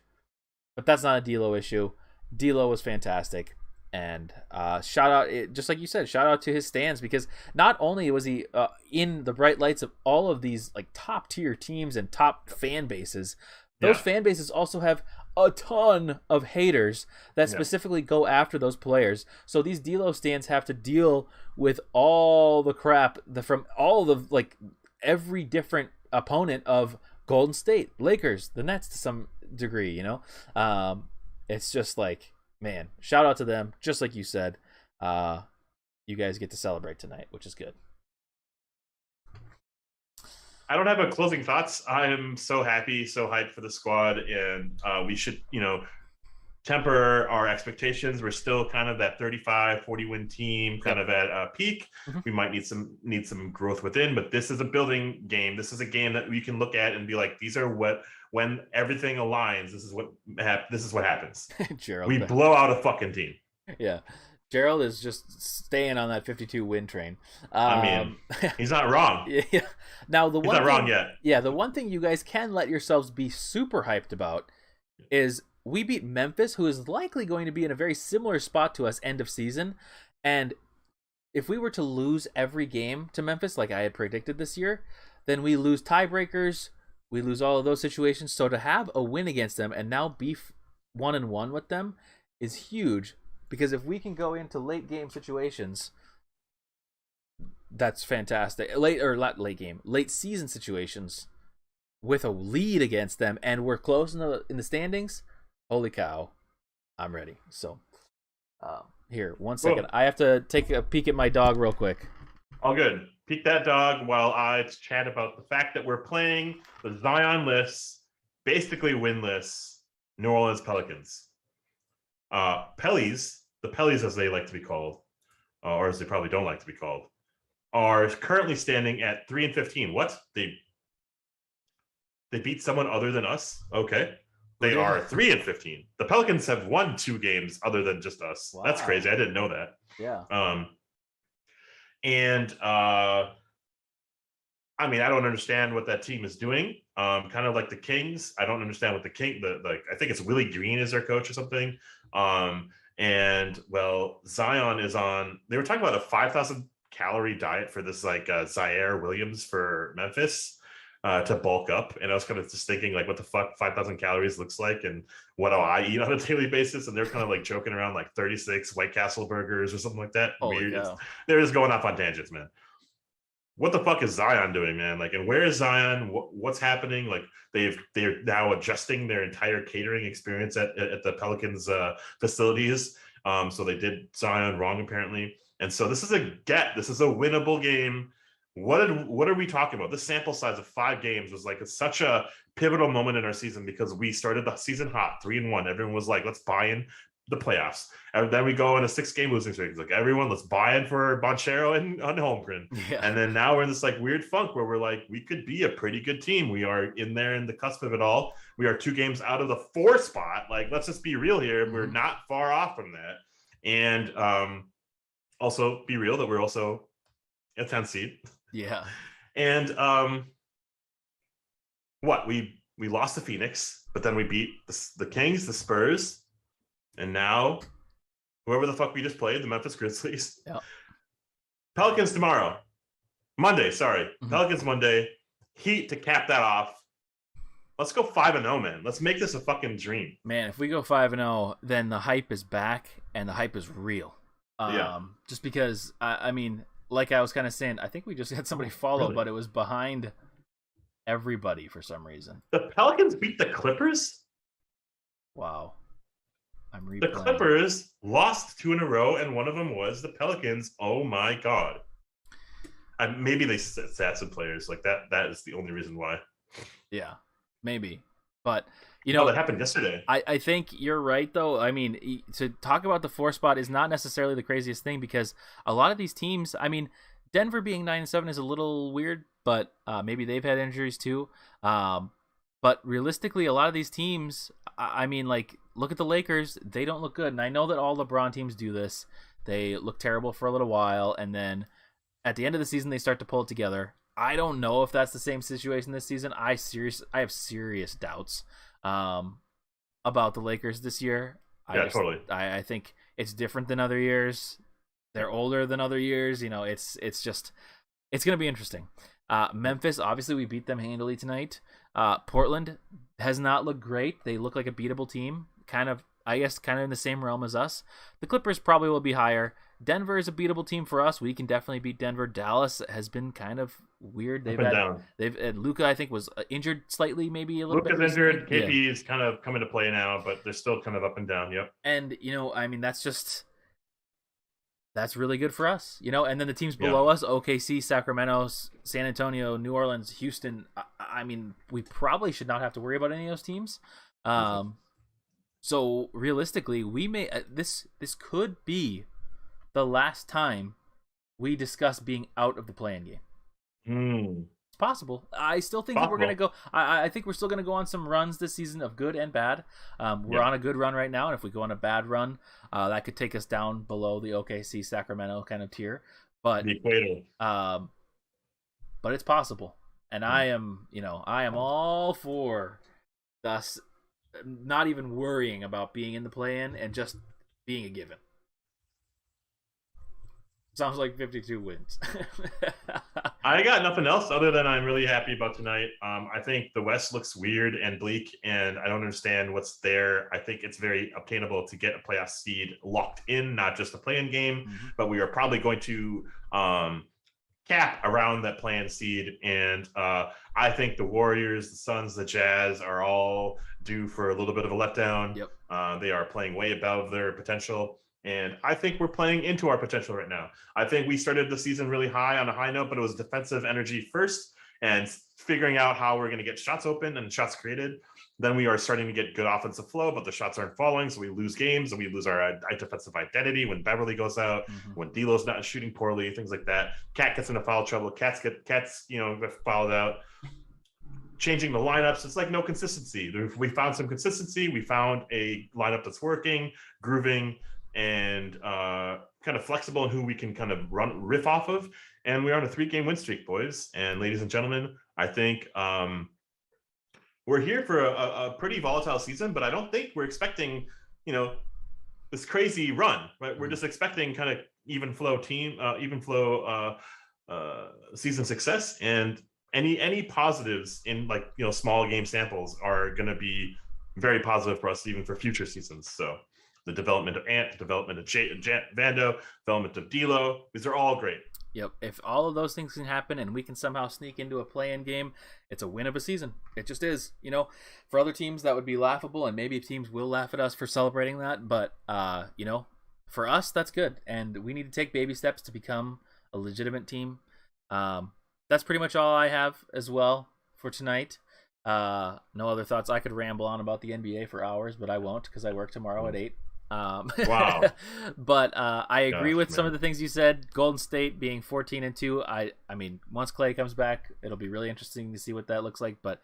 But that's not a D'Lo issue. D'Lo was fantastic. And shout out, just like you said, shout out to his stands because not only was he in the bright lights of all of these like top tier teams and top fan bases, those fan bases also have a ton of haters that specifically go after those players. So these D'Lo stands have to deal with all the crap from all the like every different opponent of Golden State, Lakers, the Nets to some degree. It's just like. Man, shout out to them. Just like you said, you guys get to celebrate tonight, which is good. I don't have a closing thoughts. I am so happy, so hyped for the squad, and we should, temper our expectations. We're still kind of that 35-40 win team, kind of at a peak. Mhm. We might need some growth within, but this is a building game. This is a game that we can look at and be like, these are when everything aligns, this is what happens. Gerald, We blow out a fucking team. Yeah. Gerald is just staying on that 52 win train. I mean, he's not wrong. Yeah. Now he's not wrong yet. Yeah, the one thing you guys can let yourselves be super hyped about is we beat Memphis, who is likely going to be in a very similar spot to us end of season. And if we were to lose every game to Memphis, like I had predicted this year, then we lose tiebreakers, we lose all of those situations. So to have a win against them and now be 1-1 with them is huge. Because if we can go into late game situations, that's fantastic. Late season situations with a lead against them, and we're close in the standings. Holy cow, I'm ready. So, here, 1 second. I have to take a peek at my dog real quick. All good. Peek that dog while I chat about the fact that we're playing the Zion-less, basically winless New Orleans Pelicans. The Pellies as they like to be called, or as they probably don't like to be called, are currently standing at 3-15. What? They beat someone other than us? Okay. They are 3-15. The Pelicans have won 2 games other than just us. Wow. That's crazy. I didn't know that. Yeah. I mean, I don't understand what that team is doing. Kind of like the Kings. I don't understand what I think it's Willie Green is their coach or something. And well, Zion is on. They were talking about a 5,000 calorie diet for this Zaire Williams for Memphis to bulk up. And I was kind of just thinking like, what the fuck 5,000 calories looks like, and what do I eat on a daily basis? And they're kind of like joking around like 36 White Castle burgers or something like that. Weird. They're just going off on tangents, man. What the fuck is Zion doing, man? Like, and where is Zion? What's happening? Like, they're now adjusting their entire catering experience at the Pelicans facilities. So they did Zion wrong apparently, and so this is a winnable game. What are we talking about? This sample size of 5 games was like such a pivotal moment in our season because we started the season hot 3-1. Everyone was like, let's buy in the playoffs. And then we go in a 6-game losing streak. It's like, everyone, let's buy in for Banchero and Holmgren. Yeah. And then now we're in this like weird funk where we're like, we could be a pretty good team. We are in there in the cusp of it all. We are 2 games out of the 4 spot. Like, let's just be real here. Mm-hmm. We're not far off from that. And also be real that we're also a 10 seed. Yeah. And we lost to Phoenix, but then we beat the Kings, the Spurs, and now whoever the fuck we just played, the Memphis Grizzlies. Yep. Pelicans tomorrow. Monday, sorry. Mm-hmm. Pelicans Monday. Heat to cap that off. Let's go 5-0, man. Let's make this a fucking dream. Man, if we go 5-0, then the hype is back and the hype is real. Yeah. Just because, I mean, like I was kind of saying, I think we just had somebody follow, really? But it was behind everybody for some reason. The Pelicans beat the Clippers? Wow. I'm replaying. The Clippers lost 2 in a row, and one of them was the Pelicans. Oh my god. Maybe they sat some players like that. That is the only reason why. Yeah, maybe. But you know, that happened yesterday. I think you're right, though. I mean, to talk about the 4 spot is not necessarily the craziest thing because a lot of these teams. I mean, Denver being 9-7 is a little weird, but maybe they've had injuries too. But realistically, a lot of these teams, I mean, like, look at the Lakers. They don't look good. And I know that all LeBron teams do this. They look terrible for a little while, and then at the end of the season, they start to pull it together. I don't know if that's the same situation this season. I have serious doubts about the Lakers this year. Totally. I think it's different than other years. They're older than other years. You know, it's going to be interesting. Memphis, obviously, we beat them handily tonight. Portland has not looked great. They look like a beatable team, kind of in the same realm as us. The Clippers probably will be higher. Denver is a beatable team for us. We can definitely beat Denver. Dallas has been kind of weird. Luka, I think, was injured slightly, maybe a little bit. Luka's injured. KP is kind of coming to play now, but they're still kind of up and down. Yep. And I mean, that's just That's really good for us, and then the teams Yeah. below us, OKC, Sacramento, San Antonio, New Orleans, Houston. I mean, we probably should not have to worry about any of those teams. So realistically, we may this could be the last time we discuss being out of the play-in game. It's possible. I still think that we're going to go. I think we're still going to go on some runs this season of good and bad. We're on a good run right now, and if we go on a bad run, that could take us down below the OKC Sacramento kind of tier. But the equator. But it's possible, and I am all for us not even worrying about being in the play-in and just being a given. Sounds like 52 wins. I got nothing else other than I'm really happy about tonight. I think the West looks weird and bleak, and I don't understand what's there. I think it's very obtainable to get a playoff seed locked in, not just a play-in game, but we are probably going to cap around that play-in seed. And I think the Warriors, the Suns, the Jazz are all due for a little bit of a letdown. Yep. They are playing way above their potential. And I think we're playing into our potential right now. I think we started the season really high on a high note, but it was defensive energy first and figuring out how we're going to get shots open and shots created. Then we are starting to get good offensive flow, but the shots aren't falling. So we lose games and we lose our defensive identity when Beverly goes out, when D'Lo's not shooting poorly, things like that. Cat gets into foul trouble. Cats get fouled out. Changing the lineups, it's like no consistency. We found some consistency. We found a lineup that's working, grooving, and kind of flexible in who we can kind of riff off of. And we're on a 3-game win streak, boys and ladies and gentlemen. I think we're here for a pretty volatile season, but I don't think we're expecting, this crazy run, right? We're just expecting kind of even flow season success, and any positives in small game samples are going to be very positive for us, even for future seasons. So the development of Ant, the development of Vando, development of D'Lo, these are all great. Yep. If all of those things can happen and we can somehow sneak into a play-in game, it's a win of a season. It just is. For other teams that would be laughable, and maybe teams will laugh at us for celebrating that. But for us, that's good, and we need to take baby steps to become a legitimate team. That's pretty much all I have as well for tonight. No other thoughts. I could ramble on about the NBA for hours, but I won't because I work tomorrow at 8. Wow. But I agree with some of the things you said. Golden State being 14-2. I mean, once Clay comes back, it'll be really interesting to see what that looks like. But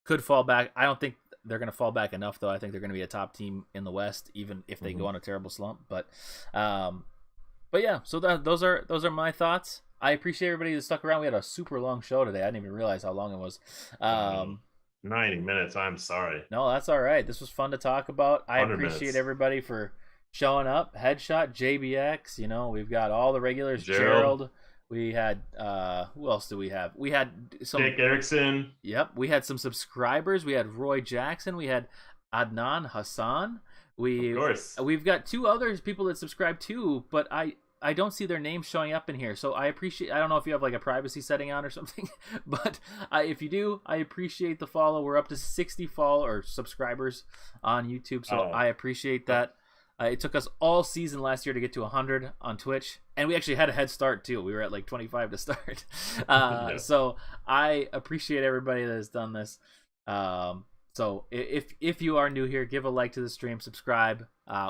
could fall back. I don't think they're going to fall back enough, though. I think they're going to be a top team in the West, even if they go on a terrible slump. But yeah. So those are my thoughts. I appreciate everybody that stuck around. We had a super long show today. I didn't even realize how long it was. 90 minutes. I'm sorry. No, that's all right. This was fun to talk about. I appreciate minutes. Everybody for showing up. Headshot, JBX. We've got all the regulars. Gerald. We had who else do we have? We had some Dick Erickson. Yep. We had some subscribers. We had Roy Jackson. We had Adnan Hassan. Of course. We've got 2 others people that subscribe too, but I don't see their names showing up in here, so I appreciate. I don't know if you have like a privacy setting on or something, but if you do, I appreciate the follow. We're up to 60 subscribers on YouTube, so I appreciate that. It took us all season last year to get to 100 on Twitch, and we actually had a head start too. We were at like 25 to start, so I appreciate everybody that has done this. So if you are new here, give a like to the stream, subscribe.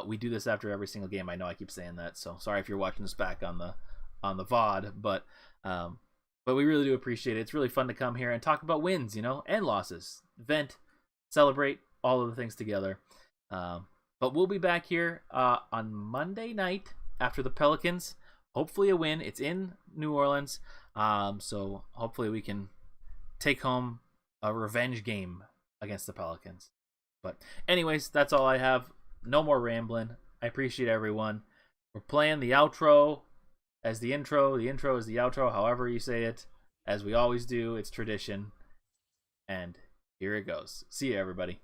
We do this after every single game. I know I keep saying that, so sorry if you're watching this back on the VOD, but we really do appreciate it. It's really fun to come here and talk about wins, and losses, vent, celebrate, all of the things together. But we'll be back here on Monday night after the Pelicans. Hopefully a win. It's in New Orleans, so hopefully we can take home a revenge game against the Pelicans. But anyways, that's all I have. No more rambling. I appreciate everyone. We're playing the outro as the intro. The intro is the outro, however you say it. As we always do, it's tradition. And here it goes. See you, everybody.